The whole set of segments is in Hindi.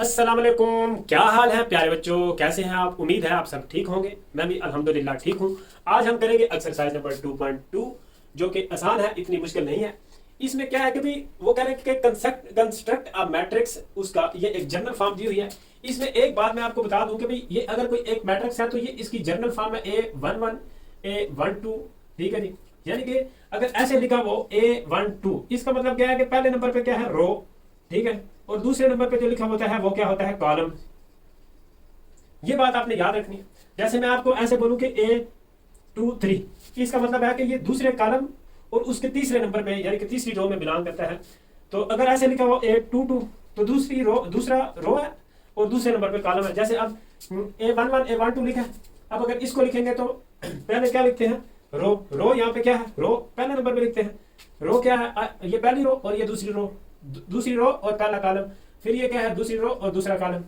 अस्सलाम वालेकुम। क्या हाल है प्यारे बच्चों, कैसे हैं आप? उम्मीद है आप सब ठीक होंगे। मैं भी अल्हम्दुलिल्लाह ठीक हूँ। आज हम करेंगे एक्सरसाइज नंबर 2.2 जो कि आसान है, इतनी मुश्किल नहीं है। इसमें क्या है कि भाई वो कह रहे हैं कि कंस्ट्रक्ट अ मैट्रिक्स, उसका ये एक जनरल फॉर्म दी हुई है। इसमें एक बात मैं आपको बता दूं कि भाई ये अगर कोई एक मैट्रिक्स है तो ये इसकी जनरल फॉर्म है A11 A12, ठीक है जी। यानी कि अगर ऐसे लिखा वो A12, इसका मतलब क्या है कि पहले नंबर पे क्या है, रो, ठीक है, और दूसरे नंबर पे जो लिखा होता है वो क्या होता है, कॉलम। ये बात आपने याद रखनी है। जैसे मैं आपको ऐसे बोलूं कि A23, इसका मतलब है कि ये दूसरे कॉलम और उसके तीसरे नंबर पे यानी कि तीसरी रो में बिलोंग करता है। तो अगर ऐसे लिखा हो A22 तो दूसरी रो, दूसरा रो है और दूसरे नंबर पे कॉलम है। जैसे अब A11 A12 लिखा है, अब अगर इसको लिखेंगे तो पहले क्या लिखते हैं, रो। रो यहाँ पे क्या है, रो पहले नंबर पे लिखते हैं। रो क्या है, ये पहली रो और ये दूसरी रो, दूसरी रो और पहला कॉलम। फिर ये क्या है, दूसरी रो और दूसरा कॉलम।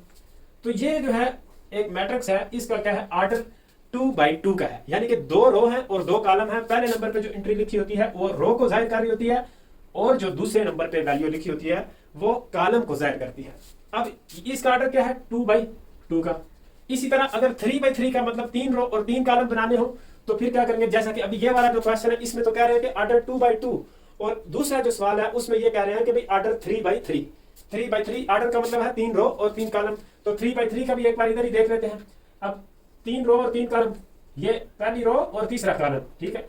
तो ये जो है एक मैट्रिक्स है, इसका क्या है, ऑर्डर 2x2 का है। यानी कि दो रो है और दो कॉलम है। पहले नंबर पे जो एंट्री लिखी होती है वो रो को जाहिर कर रही होती है, और जो दूसरे नंबर पे वैल्यू लिखी होती है वो कॉलम को जाहिर करती है। अब इसका ऑर्डर क्या है, 2x2 का। इसी तरह अगर 3x3 का मतलब तीन रो और तीन कॉलम बनाने हो तो फिर क्या करेंगे, जैसा कि अभी ये वाला जो क्वेश्चन है इसमें तो कह रहे हैं कि ऑर्डर 2x2, और दूसरा जो सवाल है उसमें ये कह रहे हैं कि भाई ऑर्डर 3x3। 3x3 ऑर्डर का मतलब है तीन रो और तीन कॉलम। तो 3x3 का भी एक बार इधर ही देख लेते हैं। अब तीन रो और तीन कॉलम, ये पहली रो और तीसरा कॉलम, ठीक है।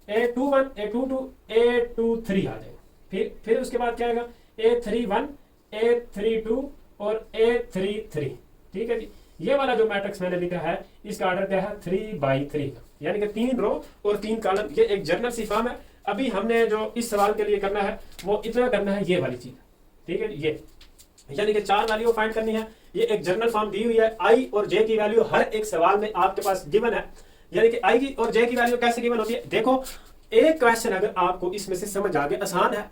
A21 A22 A23 आ जाएगा। फिर उसके बाद क्या आएगा, A31 A32 और A33, ठीक है जी। ये वाला जो मैट्रिक्स मैंने लिखा है इसका ऑर्डर क्या है, 3x3 का, यानी कि तीन रो और तीन कॉलम। ये एक जनरल सी फॉर्म है। अभी हमने जो इस सवाल के लिए करना है वो इतना करना है, ये वाली चीज, ठीक है। ये यानी कि चार वैल्यू फाइंड करनी है। ये एक जनरल फॉर्म दी हुई है। आई और जे की वैल्यू हर एक सवाल में आपके पास गिवन है। यानी कि आई की और जे की वैल्यू कैसे गिवन होती है, देखो एक क्वेश्चन अगर आपको इसमें से समझ आ गया, आसान है,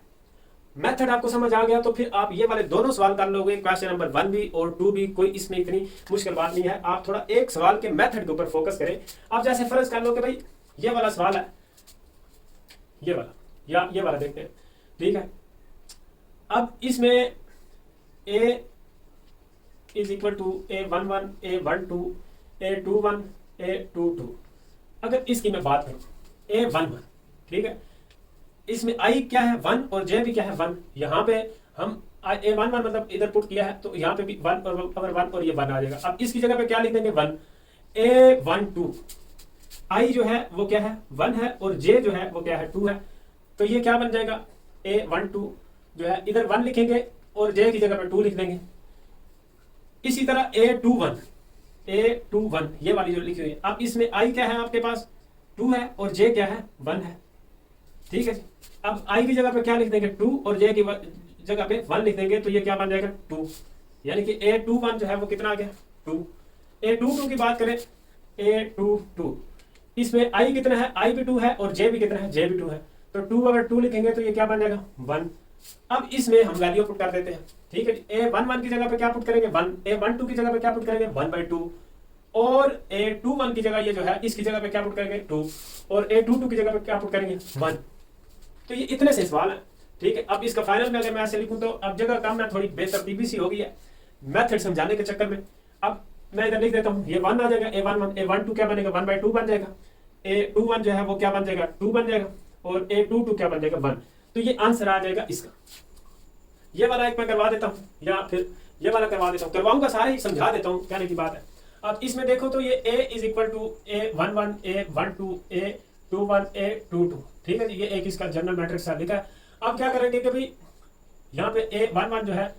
मेथड आपको समझ आ गया, तो फिर आप ये वाले दोनों सवाल कर लोगे, क्वेश्चन नंबर 1 भी और 2 भी। कोई इसमें इतनी मुश्किल बात नहीं है। आप थोड़ा एक सवाल के मेथड के ऊपर फोकस करें। आप जैसे फर्ज कर लो कि भाई ये वाला सवाल है, ये वाला या ये वाला देखते हैं, ठीक है। अब इसमें a is equal to A11 A12 A21 A22। अगर इसकी मैं बात करूं A11, ठीक है, इसमें आई क्या है 1 और जे भी क्या है 1। यहाँ पे हम A11 मतलब इधर पुट किया है तो यहाँ पे भी 1 और अगर 1 और ये 1 आ जाएगा। अब इसकी जगह पे क्या लिख देंगे 1। A12 आई जो है वो क्या है 1 है और जे जो है वो क्या है 2 है। तो ये क्या बन जाएगा, A12 जो है इधर 1 लिखेंगे और जे की जगह पे 2 लिख देंगे। इसी तरह A21 ये वाली जो लिखी हुई है, अब इसमें आई क्या है आपके पास 2 है और जे क्या है 1 है, ठीक है। अब आई की जगह पे क्या लिख देंगे 2 और जे की जगह पे 1 लिख देंगे। तो ये क्या बन जाएगा 2, यानी कि A21 जो है वो कितना आ गया 2। A22 की बात करें, A22 इसमें आई कितना है, आई भी 2 है और जे भी कितना है, जे भी 2 है। तो 2 अगर 2 लिखेंगे तो ये क्या बन जाएगा 1। अब इसमें हम वैल्यू पुट कर देते हैं, ठीक है। A11 की जगह पे क्या पुट करेंगे 1, A12 की जगह पे क्या पुट करेंगे 1/2, और A21 की जगह ये जो है इसकी जगह पे क्या पुट करेंगे 2, और A22 की जगह पे क्या पुट करेंगे 1। तो ये इतने से सवाल है, ठीक है। अब इसका फाइनल में अगर मैं ऐसे लिखूं तो अब जगह कम ना थोड़ी बेतरतीबी सी हो गई है मैथड समझाने के चक्कर में। अब मैं इधर लिख देता हूँ, ये 1 आ जाएगा A11, A12 क्या बनेगा 1/2 बन जाएगा, A21 जो है वो क्या बन जाएगा 2 बन जाएगा, और A22 क्या बन जाएगा 1। तो ये आंसर आ जाएगा इसका। ये वाला एक मैं करवा देता हूँ या फिर ये वाला करवा देता हूँ, करवाऊंगा सारे ही, समझा देता हूँ, कहने की बात है। अब इसमें देखो तो ये A is equal to A11 A12 A21 A22, ठीक है जी। ये एक इसका जनरल मैट्रिक्स लिखा है। अब क्या करेंगे कि भाई यहाँ पे A11 जो है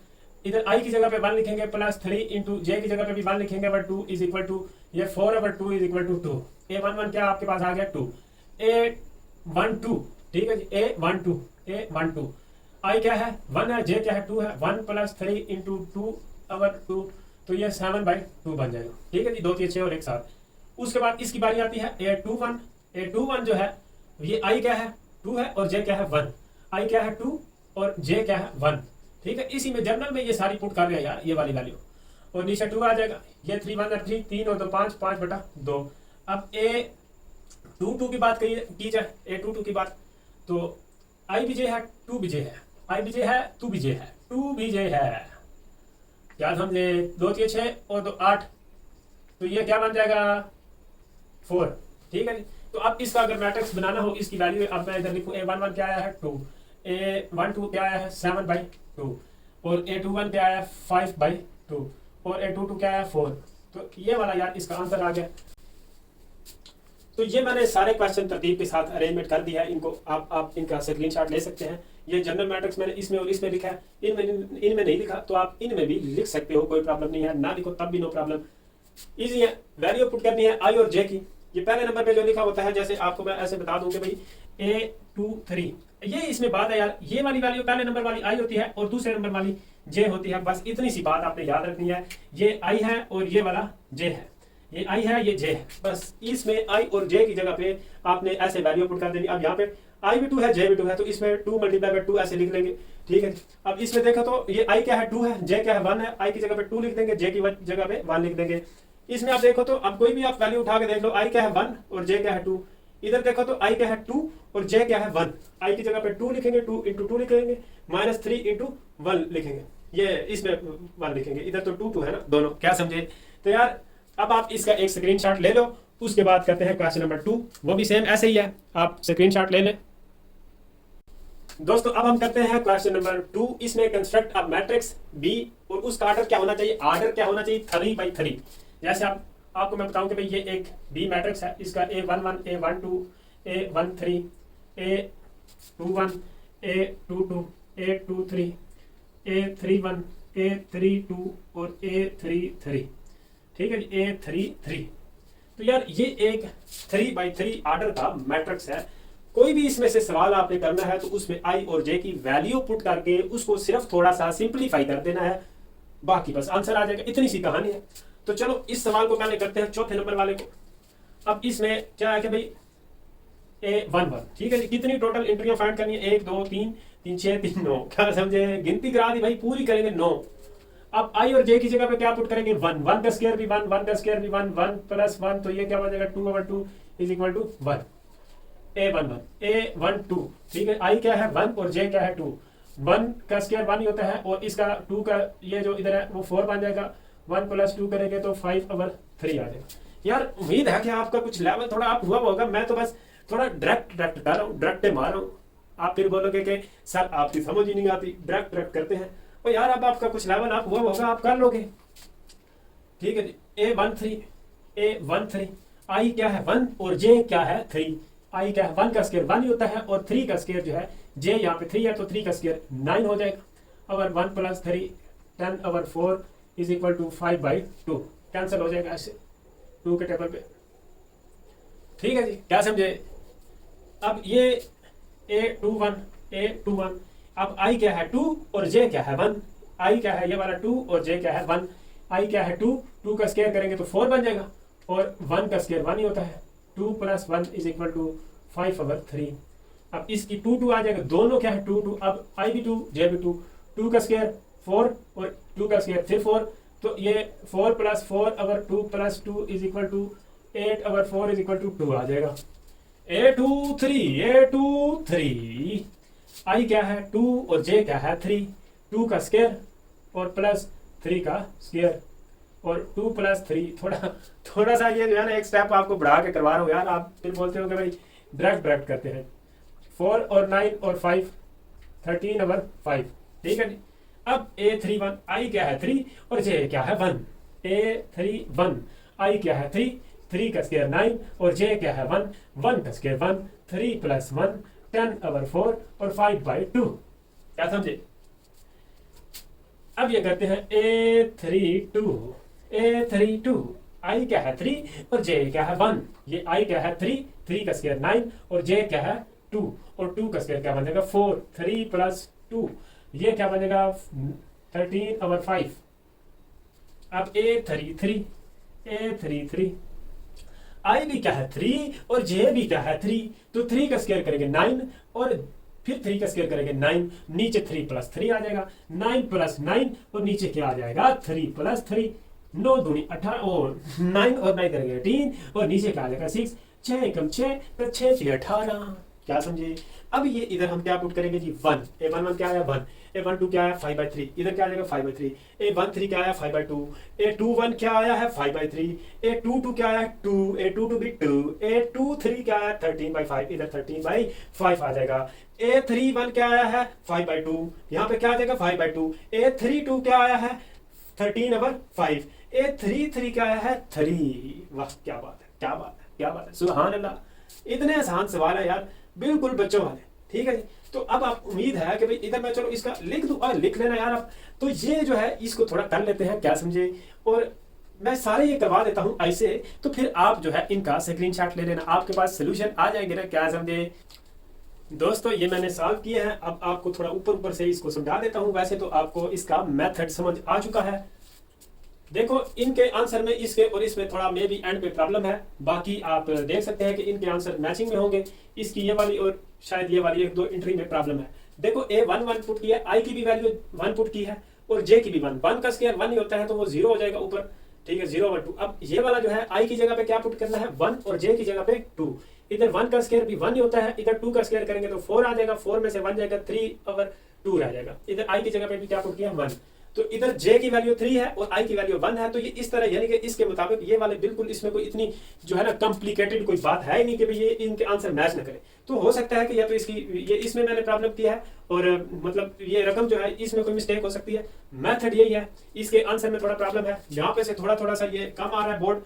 इधर आई की जगह पे 1 लिखेंगे प्लस 3 इंटू जे की जगह पे भी 1 लिखेंगे, बट 2 इज इक्वल टू ये 4 over 2 is equal to 2। A11 क्या आपके पास आ गया 2। A12, ठीक है जी, A12 आई क्या है 1 है, जे क्या है 2 है, 1 प्लस 3 इंटू 2 ओवर 2, तो ये 7/2 बन जाएगा, ठीक है जी। 2 3 6 और एक साथ। उसके बाद इसकी बारी आती है A21 जो है ये आई क्या है 2 है और जे क्या है 1, आई क्या है 2 और जे क्या है 1, ठीक है। इसी में जनरल में ये सारी पुट कर रहे हैं यार, ये वाली वैल्यू, और नीचे 2 आ जाएगा। ये 3 1 3, 3 और 2 5, 5/2। अब A22 की बात की जाए, A22 की बात, तो आई भी जे है 2 भी जे है, आई भी जे है 2 भी जे है, 2 भी जे है, क्या समझे, 2 3 6 और 2 8, तो ये क्या बन जाएगा 4। ठीक है जी। तो अब इसका अगर मैट्रिक्स बनाना हो, इसकी वैल्यू अब मैं इधर लिखूँ A11 क्या आया है 2, A12 क्या आया है 7/2, और A21 क्या आया है 5/2, और A22 क्या आया 4। तो ये वाला यार इसका आंसर आ गया। तो ये मैंने सारे क्वेश्चन तरतीब के साथ अरेंजमेंट कर दिया है, इनको आप इनका स्क्रीनशॉट ले सकते हैं। ये जनरल मैट्रिक्स मैंने इसमें और इसमें लिखा है, इनमें नहीं लिखा तो आप इनमें भी लिख सकते हो, कोई प्रॉब्लम नहीं है, ना लिखो तब भी नो प्रॉब्लम। इजी है, वैल्यू पुट करनी है आई और जे की। ये पहले नंबर पे जो लिखा होता है, जैसे आपको मैं ऐसे बता दूं कि भाई A23, ये इसमें बात है यार, ये वाली वैल्यू पहले नंबर वाली आई होती है और दूसरे नंबर वाली जे होती है, बस इतनी सी बात आपने याद रखनी है। ये आई है और ये वाला जे है, ये आई है ये जे है, बस इसमें आई और जे की जगह पे आपने ऐसे वैल्यू पुट कर देनी। अब यहाँ पे आई भी 2 है जे भी 2 है, तो इसमें 2 × 2 ऐसे लिख लेंगे। ठीक है, अब इसमें देखो तो ये आई क्या है 2 है, जे क्या है 1 है, आई की जगह पे 2 लिख देंगे, जे की जगह पे 1 लिख देंगे। इसमें आप देखो तो अब कोई भी आप वैल्यू उठा के देख लो, आई क्या है 1 और जे क्या है 2। इधर देखो तो आई क्या है 2 और जे क्या है 1, आई की जगह पे 2 लिखेंगे, 2 × 2 लिखेंगे, -3 × 1 लिखेंगे, ये इसमें 1 लिखेंगे, इधर तो 2 2 है ना दोनों। क्या समझे? तो यार अब आप इसका एक स्क्रीनशॉट ले लो, उसके बाद करते हैं क्वेश्चन नंबर 2, वो भी सेम ऐसे ही है, आप स्क्रीनशॉट ले लें। दोस्तों अब हम करते हैं क्वेश्चन नंबर 2। इसमें कंस्ट्रक्ट अ मैट्रिक्स बी और उसका ऑर्डर क्या होना चाहिए, ऑर्डर क्या होना चाहिए 3/3। जैसे आपको मैं बताऊं कि भाई ये एक बी मैट्रिक्स है, इसका A11 A12 A13 A21 A22 A23 A31 A32 और A33। ठीक है जी, A33। तो यार ये एक 3/3 ऑर्डर का मैट्रिक्स है। कोई भी इसमें से सवाल आपने करना है तो उसमें आई और जे की वैल्यू पुट करके उसको सिर्फ थोड़ा सा सिंप्लीफाई कर देना है, बाकी बस आंसर आ जाएगा, इतनी सी कहानी है। तो चलो इस सवाल को पहले करते हैं, चौथे नंबर वाले को। अब इसमें क्या है कि भाई A11, ठीक है जी, कितनी टोटल एंट्रियां फाइंड करनी है, 1 2 3 3 6 3 9, क्या समझे, गिनती करा दी भाई, पूरी करेंगे 9। अब आई और जे की जगह पे क्या पुट करेंगे 1, 1 का स्क्वायर भी 1, 1 का स्क्वायर भी 1, 1 + 1, तो ये क्या बन जाएगा 2/2 = 1। A11 A12, ठीक है, आई क्या है 1 और जे क्या है 2, 1 का स्क्वायर 1 ही होता है और इसका 2 का ये जो इधर है वो 4 बन जाएगा, 1 + 2 करेंगे तो 5/3 आ जाएगा। यार उम्मीद है कि आपका कुछ लेवल थोड़ा अप हुआ होगा, मैं तो बस थोड़ा डायरेक्ट कर रहा हूँ, डायरेक्ट मार रहा हूँ। आप फिर बोलोगे कि सर आपकी समझ ही नहीं आती, डायरेक्ट करते हैं। और यार अब आपका कुछ लेवल अप हुआ होगा, आप कर लोगे। ठीक है जी, A13 आई क्या है 1 और जे क्या है 3। आई क्या है 1 का स्क्वायर 1 ही होता है और 3 का स्क्वायर जो है, जे यहाँ पे 3 है तो 3 का स्क्वायर 9 हो जाएगा। अगर 1 + 3 10/4 = 5/2 कैंसिल हो जाएगा ऐसे 2 के टेबल पे। ठीक है जी, क्या समझे? अब ये A21 अब आई क्या है 2 और जे क्या है 1, आई क्या है ये वाला 2 और जे क्या है 1, आई क्या है 2 का स्क्वायर करेंगे तो 4 बन जाएगा और 1 का स्क्वायर 1 ही होता है, 2 + 1 = 5/3। अब इसकी 2 2 आ जाएगा, दोनों क्या है 2 2, अब आई भी 2 जे भी 2, 2 का स्क्वायर 4 और 2 का स्क्वायर फिर 4, तो ये 4 + 4 अगर 2 + 2 = 8/4 = 2 आ जाएगा। A23 आई क्या है 2 और जे क्या है 3, 2 का स्क्वायर और प्लस 3 का स्क्वायर और 2 + 3 थोड़ा सा ये जो है ना एक स्टेप आपको बढ़ा के करवा रहा हूँ यार, आप फिर बोलते हो कि भाई डायरेक्ट करते हैं। 4 और 9 और 5 13/5। ठीक है जी, अब A31 आई क्या है 3 और जे क्या है 1, A31 आई क्या है 3, 3 का स्क्वायर 9 और जे क्या है 1, 1 का स्क्वायर 1, 3 + 1 10/4 और 5/2। क्या समझे? अब ये करते हैं A32 आई क्या है 3 और जे क्या है 1, ये आई क्या है 3, 3 का स्क्वायर 9 और जे क्या है 2 और 2 का स्क्वायर क्या बन जाएगा 4, 3 + 2 ये क्या बनेगा 13/5। अब A33 आई भी क्या है 3 और जे भी क्या है 3, तो 3 का स्क्वायर करेंगे 9 और फिर 3 का स्क्वायर करेंगे 9, नीचे 3 + 3 आ जाएगा, 9 + 9 और नीचे क्या आ जाएगा 3 + 3, 9 दूनी 18 और 9 और 9 करेंगे 18 और नीचे क्या आ जाएगा 6, 6 × 6 तो 6 × 18। क्या समझे। अब ये इधर हम क्या पुट करेंगे जी 1, A11 क्या आया 1, A12 क्या आया 5/3, इधर क्या आ जाएगा 5/3, A13 क्या आया 5/2, A21 क्या आया है 5/3, A22 क्या आया 2, A22 भी 2, A23 क्या आया 13/5, इधर 13/5 आ जाएगा, A31 क्या आया है 5/2, यहाँ पे क्या आ जाएगा 5/2, A32 क्या आया है 13/5, A33 क्या आया है 3। वाह क्या बात है, क्या बात है, क्या बात है, सुभान अल्लाह। इतने आसान सवाल है यार, बिल्कुल बच्चों वाले। ठीक है जी। तो अब आप उम्मीद है कि भाई इधर मैं चलो इसका लिख दूं, और लिख लेना यार आप। तो ये जो है इसको थोड़ा कर लेते हैं, क्या समझे। और मैं सारे ये करवा देता हूं ऐसे, तो फिर आप जो है इनका स्क्रीनशॉट ले लेना, आपके पास सोल्यूशन आ जाएंगे ना, क्या समझे। दोस्तों ये मैंने सॉल्व किया है, अब आपको थोड़ा ऊपर ऊपर से इसको समझा देता हूं। वैसे तो आपको इसका मेथड समझ आ चुका है। देखो इनके आंसर में इसके और इसमें थोड़ा मे बी एंड पे प्रॉब्लम है, बाकी आप देख सकते हैं कि इनके आंसर मैचिंग में होंगे। इसकी ये वाली और शायद ये वाली एक दो एंट्री में प्रॉब्लम है। देखो A11 पुट किया, I की भी वैल्यू 1 पुट की है और J की भी 1 का स्क्वायर 1 ही होता है तो वो 0 हो जाएगा ऊपर। ठीक है 0 1 2। अब ये वाला जो है I की जगह पे क्या पुट करना है 1 और J की जगह पे 2। इधर 1 का स्क्वायर भी 1 ही होता है, इधर 2 का स्क्वायर करेंगे तो 4 आ जाएगा, 4 में से 1 जाएगा 3/2 रह जाएगा। इधर I की जगह पे भी क्या पुट किया 1, तो इधर J की वैल्यू 3 है और I की वैल्यू 1 है। तो ये इस तरह यानी कि इसके मुताबिक ये वाले बिल्कुल इसमें कोई इतनी जो है ना कॉम्प्लिकेटेड कोई बात है ही नहीं कि भाई ये इनके आंसर मैच ना करे। तो हो सकता है कि या तो इसकी ये इसमें मैंने प्रॉब्लम किया है और मतलब ये रकम जो है इसमें कोई मिस्टेक हो सकती है। मेथड यही है, इसके आंसर में थोड़ा प्रॉब्लम है, यहाँ पे से थोड़ा थोड़ा सा ये कम आ रहा है बोर्ड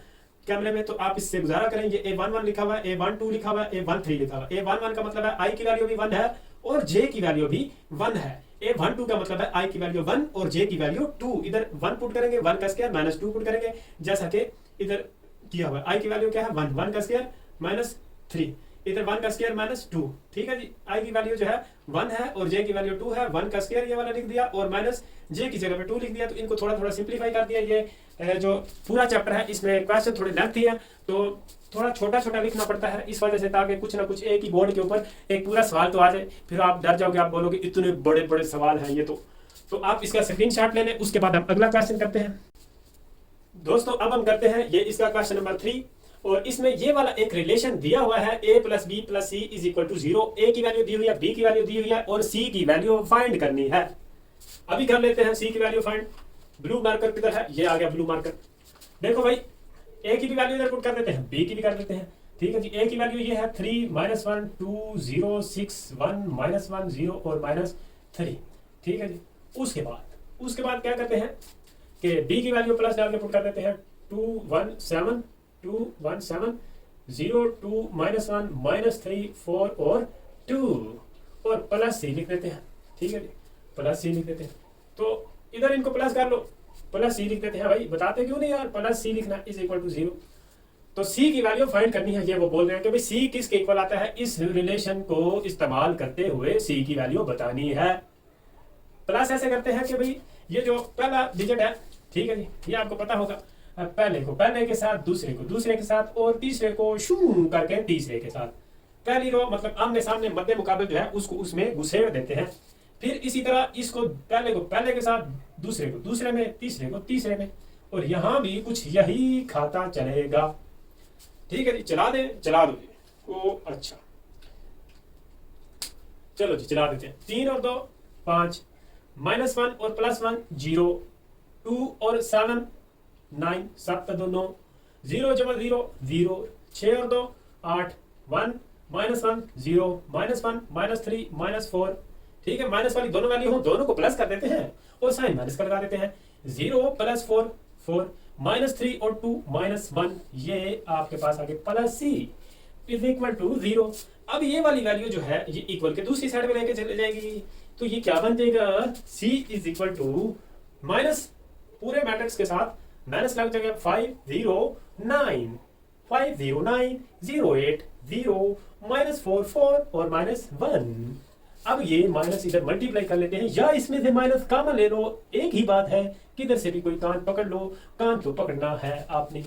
कैमरे में, तो आप इससे गुजारा करें। ये A11 लिखा हुआ है, A12 लिखा हुआ है, A13 लिखा हुआ है। A11 का मतलब है I की वैल्यू भी 1 है और J की वैल्यू भी 1 है। A12 का मतलब है I की वैल्यू 1 और J की वैल्यू 2। इधर 1 पुट करेंगे, 1 का स्क्वायर माइनस 2 पुट करेंगे, जैसा कि इधर किया हुआ है। I की वैल्यू क्या है 1, 1 का स्क्वायर माइनस 3, इधर 1 का स्क्वायर माइनस 2। ठीक है जी। I की वैल्यू जो है 1 है और J की वैल्यू 2 है। 1 का स्क्वायर ये वाला लिख दिया और माइनस J की जगह पे 2 लिख दिया। तो इनको थोड़ा थोड़ा सिंप्लीफाई कर दिया। ये जो पूरा चैप्टर है इसमें क्वेश्चन थोड़े लेंथी है तो थोड़ा छोटा छोटा लिखना पड़ता है इस वजह से, ताकि कुछ ना कुछ एक ही बोर्ड के ऊपर एक पूरा सवाल तो आ जाए। फिर आप डर जाओगे, आप बोलोगे इतने बड़े बड़े सवाल हैं ये तो आप इसका स्क्रीनशॉट ले लें। उसके बाद हम अगला क्वेश्चन करते हैं। दोस्तों अब हम करते हैं ये इसका क्वेश्चन नंबर 3 और इसमें ये वाला एक रिलेशन दिया हुआ है A + B + C = 0। A की वैल्यू दी हुई है, B की वैल्यू दी हुई है और C की वैल्यू फाइंड करनी है। अभी कर लेते हैं C की वैल्यू फाइंड। ब्लू मार्कर किधर है, ये आ गया ब्लू मार्कर। देखो भाई A की भी वैल्यू इधर पुट कर देते हैं, B की भी कर देते हैं। ठीक है जी। A की वैल्यू ये है 3 -1 2 0 6 1 -1 0 और -3। ठीक है जी। उसके बाद क्या करते हैं कि B की वैल्यू प्लस डाल के पुट कर देते हैं 2 1 7 2 1 7 0 2 -1 -3 4 और 2 और प्लस C लिख देते हैं। ठीक है जी। प्लस C लिख देते हैं। तो इधर इनको प्लस कर लो, प्लस C लिख देते हैं। भाई बताते क्यों नहीं यार, प्लस C लिखना = 0। तो C की वैल्यू फाइंड करनी है। ये वो बोल रहे हैं कि भाई C किसके इक्वल आता है, इस रिलेशन को इस्तेमाल करते हुए C की वैल्यू बतानी है। प्लस ऐसे करते हैं कि भाई ये जो पहला डिजिट है, ठीक है जी, ये आपको पता होगा, पहले को पहले के साथ, दूसरे को दूसरे के साथ और तीसरे को शू करके तीसरे के साथ। पहली रो मतलब आमने सामने मध्य मुकाबले जो है उसको उसमें घुसेड़ देते हैं। फिर इसी तरह इसको पहले को पहले के साथ, दूसरे को दूसरे में, तीसरे को तीसरे में, और यहां भी कुछ यही खाता चलेगा। ठीक है जी। चला दो जी। ओ अच्छा चलो जी चला देते हैं। 3 और 2 5 -1 और +1 0 2 और 7 9 7 का 2 9 0 = 0 0 6 और 2 8 1 -1 0 -1 -3 -4। ठीक है। माइनस वाली दोनों वैल्यू हो, दोनों को प्लस कर देते हैं और साइन माइनस कर लगा देते हैं। 0 + 4 4 -3 और 2 -1, ये आपके पास आगे प्लस C = 0। अब ये वाली वैल्यू जो है ये इक्वल के दूसरी साइड में लेके चले जाएगी, तो ये क्या बन जाएगा, C = माइनस पूरे मैट्रिक्स के साथ माइनस लग जाएगा 5 0 9 5 0 9 0 8 0 -4 4 और -1। अब ये माइनस इधर मल्टीप्लाई कर लेते हैं, या इसमें से माइनस कॉमन ले लो, एक ही बात है, किधर से भी कोई कान पकड़ लो, कान तो पकड़ना है आपने।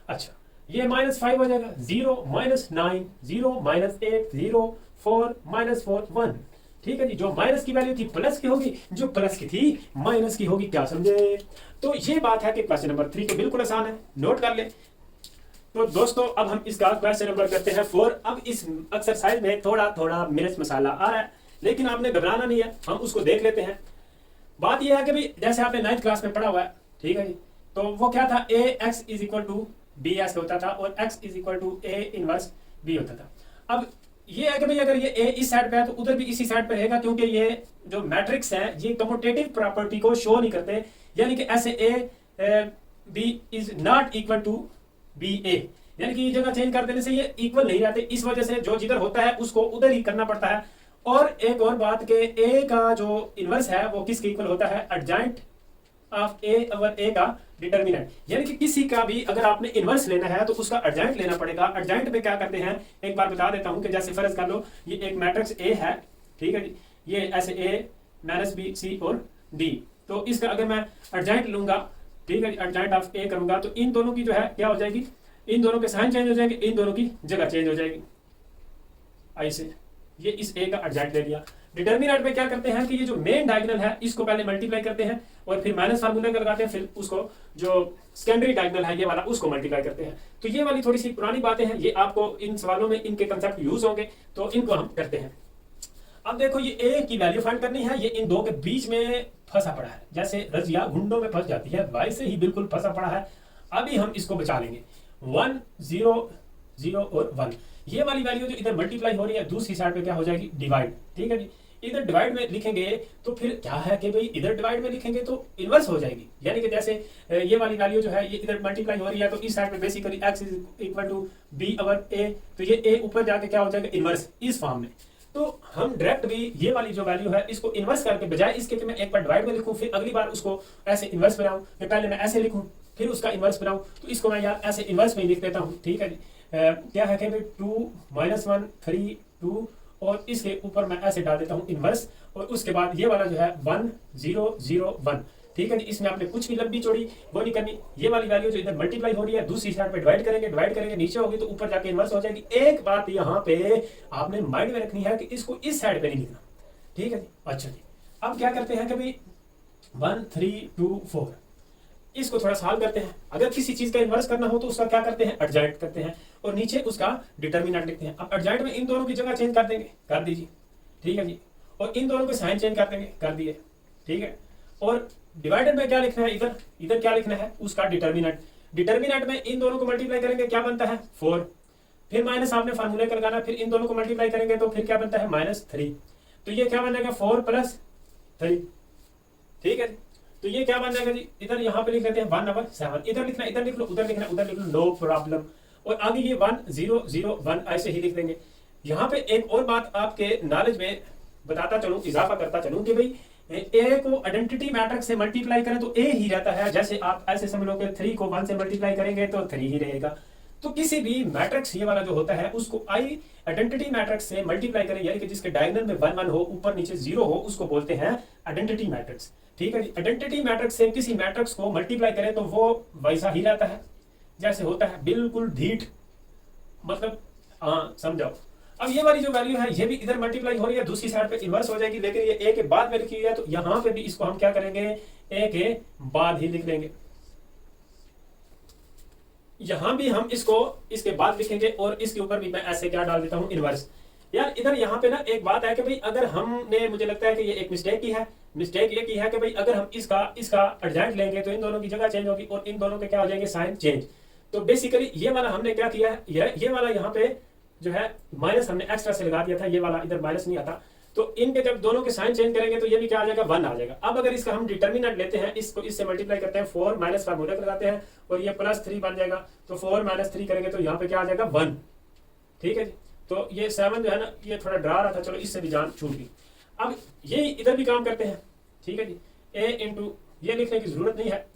अच्छा ये -5 हो जाएगा, 0 -9 0 -8 0 4 -4 1। ठीक है जी। जो माइनस की वैल्यू थी प्लस की होगी, जो प्लस की थी माइनस की होगी। क्या समझे। तो ये बात है कि क्वेश्चन नंबर 3 तो बिल्कुल आसान है, नोट कर ले। तो दोस्तों अब हम इसका क्वेश्चन नंबर करते हैं 4। अब इस एक्सरसाइज में थोड़ा थोड़ा मिर्च मसाला आ रहा है, लेकिन आपने घबराना नहीं है, हम उसको देख लेते हैं। बात यह है कि भाई जैसे आपने 9th क्लास में पढ़ा हुआ है, ठीक है जी, तो वो क्या था, a x is equal to b s होता था और x is equal to a inverse b होता था। अब ये है कि भाई अगर ये ए इस साइड पे है तो उधर भी इसी साइड पे रहेगा, क्योंकि ये जो मैट्रिक्स है ये कम्यूटेटिव प्रॉपर्टी को शो नहीं करते, यानी कि ऐसे a b is not equal to b a, यानी कि ये जगह चेंज कर देने से ये इक्वल नहीं रहते, इस वजह से जो जिधर होता है उसको उधर ही करना पड़ता है। और एक और बात के ए का जो इनवर्स है वो किसके इक्वल होता है, एडजॉइंट ऑफ ए ओवर ए का डिटर्मिनेंट, यानी कि किसी का भी अगर आपने इनवर्स लेना है तो उसका एडजॉइंट लेना पड़ेगा। एडजॉइंट में क्या करते हैं, एक बार बता देता हूं कि जैसे फर्ज कर लो ये एक मैट्रिक्स ए है, ठीक है जी, ये ऐसे ए माइनस बी सी और डी, तो इसका अगर मैं एडजॉइंट लूंगा, ठीक है, एडजॉइंट ऑफ ए करूंगा तो इन दोनों की जो है क्या हो जाएगी, इन दोनों के साइन चेंज हो जाएंगे, इन दोनों की जगह चेंज हो जाएगी। ऐसे ये इस ए का एडजॉइंट ले लिया। डिटर्मिनेंट में क्या करते हैं कि ये जो मेन डायगोनल है इसको पहले मल्टीप्लाई करते हैं और फिर माइनस फार्मूला लगाते हैं, फिर उसको जो सेकेंडरी डायगोनल है ये वाला उसको मल्टीप्लाई करते हैं। तो ये वाली थोड़ी सी पुरानी बातें हैं, ये आपको इन सवालों में इनके कंसेप्ट यूज होंगे, तो इनको हम करते हैं। अब देखो ये ए की वैल्यू फाइंड करनी है, ये इन दो के बीच में फंसा पड़ा है, जैसे रजिया घुंडों में फंस जाती है वैसे ही बिल्कुल फंसा पड़ा है। अभी हम इसको बचा लेंगे। 1 0 0 और 1, ये वाली वैल्यू जो इधर मल्टीप्लाई हो रही है दूसरी साइड पे क्या हो जाएगी, डिवाइड, ठीक है जी। इधर डिवाइड में लिखेंगे तो फिर क्या है कि भाई इधर डिवाइड में लिखेंगे तो इनवर्स हो जाएगी, यानी कि जैसे ये वाली वैल्यू जो है ये इधर मल्टीप्लाई हो रही है तो इस साइड पे basically x is equal to b over a, तो ये a ऊपर जाके क्या हो जाएगा, इनवर्स इस फॉर्म में। तो हम डायरेक्ट भी ये वाली जो वैल्यू है इसको इनवर्स करके, बजाय इसके कि मैं एक बार डिवाइड में लिखूं फिर अगली बार उसको ऐसे इनवर्स बनाऊं, मैं पहले मैं ऐसे लिखूं फिर उसका इनवर्स बनाऊं, तो इसको मैं यार ऐसे इनवर्स में ही लिख देता हूं, ठीक है जी। क्या है कि 2 -1 3 2 और इसके ऊपर मैं ऐसे डाल देता हूं इनवर्स, और उसके बाद ये वाला जो है 1 0 0 1, ठीक है जी। इसमें आपने कुछ भी लंबी चौड़ी वो नहीं करनी, ये वाली वैल्यू जो इधर मल्टीप्लाई हो रही है दूसरी साइड पे डिवाइड करेंगे नीचे होगी तो ऊपर जाके इनवर्स हो जाएगी। एक बात यहाँ पे आपने माइंड में रखनी है कि इसको इस साइड पे नहीं लिखना, ठीक है जी। अच्छा जी, अब क्या करते हैं कि भाई 1 3 2 4 इसको थोड़ा सॉल्व करते हैं। अगर किसी चीज का इन्वर्स करना हो तो उसका क्या करते हैं, एडजॉइंट करते हैं और नीचे उसका डिटर्मिनेंट लिखते हैं। अब एडजॉइंट में इन दोनों की जगह चेंज कर देंगे, कर दीजिए, ठीक है जी, और इन दोनों के साइन चेंज कर देंगे, कर दिए, ठीक है। और डिवाइडेड में क्या लिखना है, इधर इधर क्या लिखना है, उसका डिटर्मिनेंट। डिटर्मिनेंट में इन दोनों को मल्टीप्लाई करेंगे, क्या बनता है 4, फिर माइनस आपने फार्मूले का लगाना, फिर इन दोनों को मल्टीप्लाई करेंगे तो फिर क्या बनता है -3, तो ये क्या बनेगा 4 + 3, ठीक है। तो ये क्या बन जाएगा जी, इधर यहाँ पे लिख लेते हैं 1/7, इधर लिखना इधर लिख लो, उधर लिखना उधर लिख लो, नो प्रॉब्लम। और आगे ये 1 0 0 1 ऐसे ही लिख देंगे। यहाँ पे एक और बात आपके नॉलेज में बताता चलूं, इजाफा करता चलूं कि भाई ए को आइडेंटिटी मैट्रिक्स से मल्टीप्लाई करें तो ए ही रहता है। जैसे आप ऐसे समझ लो कि 3 को 1 से मल्टीप्लाई करेंगे तो 3 ही रहेगा। तो किसी भी मैट्रिक्स ये वाला जो होता है उसको आई आइडेंटिटी मैट्रिक्स से मल्टीप्लाई करें, यानी कि जिसके डायगोनल में 1 1 हो, ऊपर नीचे 0 हो, उसको बोलते हैं आइडेंटिटी मैट्रिक्स, ठीक है जी। आइडेंटिटी मैट्रिक्स से किसी मैट्रिक्स को मल्टीप्लाई करें तो वो वैसा ही रहता है जैसे होता है, बिल्कुल ढीठ, मतलब हाँ समझाओ। अब ये वाली जो वैल्यू है ये भी इधर मल्टीप्लाई हो रही है, दूसरी साइड पे इन्वर्स हो जाएगी, लेकिन ये ए के बाद में लिखी हुई है तो यहाँ पे भी इसको हम क्या करेंगे, ए के बाद ही लिख लेंगे। यहां भी हम इसको इसके बाद लिखेंगे और इसके ऊपर भी मैं ऐसे क्या डाल देता हूं, इनवर्स। यार इधर यहाँ पे ना एक बात है कि भाई अगर हमने, मुझे लगता है कि ये एक मिस्टेक की है, मिस्टेक ये की है कि भाई अगर हम इसका एडजॉइंट लेंगे तो इन दोनों की जगह चेंज होगी और इन दोनों के क्या हो जाएंगे, साइन चेंज। तो बेसिकली ये वाला हमने क्या किया है, ये वाला यहाँ पे जो है माइनस हमने एक्स्ट्रा से लगा दिया था, ये वाला इधर माइनस नहीं आता, तो इनके जब दोनों के साइन चेंज करेंगे तो ये भी क्या आ जाएगा, 1 आ जाएगा। अब अगर इसका हम डिटर्मिनेंट लेते हैं, इसको इससे मल्टीप्लाई करते हैं, 4 माइनस फार्मूला लगाते हैं और ये +3 बन जाएगा, तो 4 - 3 करेंगे तो यहाँ पे क्या आ जाएगा 1, ठीक है जी। तो ये 7 जो है ना ये थोड़ा डरा रहा था, चलो इससे भी जान छूट गई। अब ये इधर भी काम करते हैं, ठीक है जी, a इंटू ये लिखने की जरूरत नहीं है।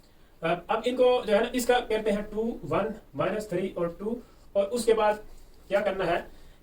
अब इनको जो है ना इसका करते हैं 2 1 -3 और 2, और उसके बाद क्या करना है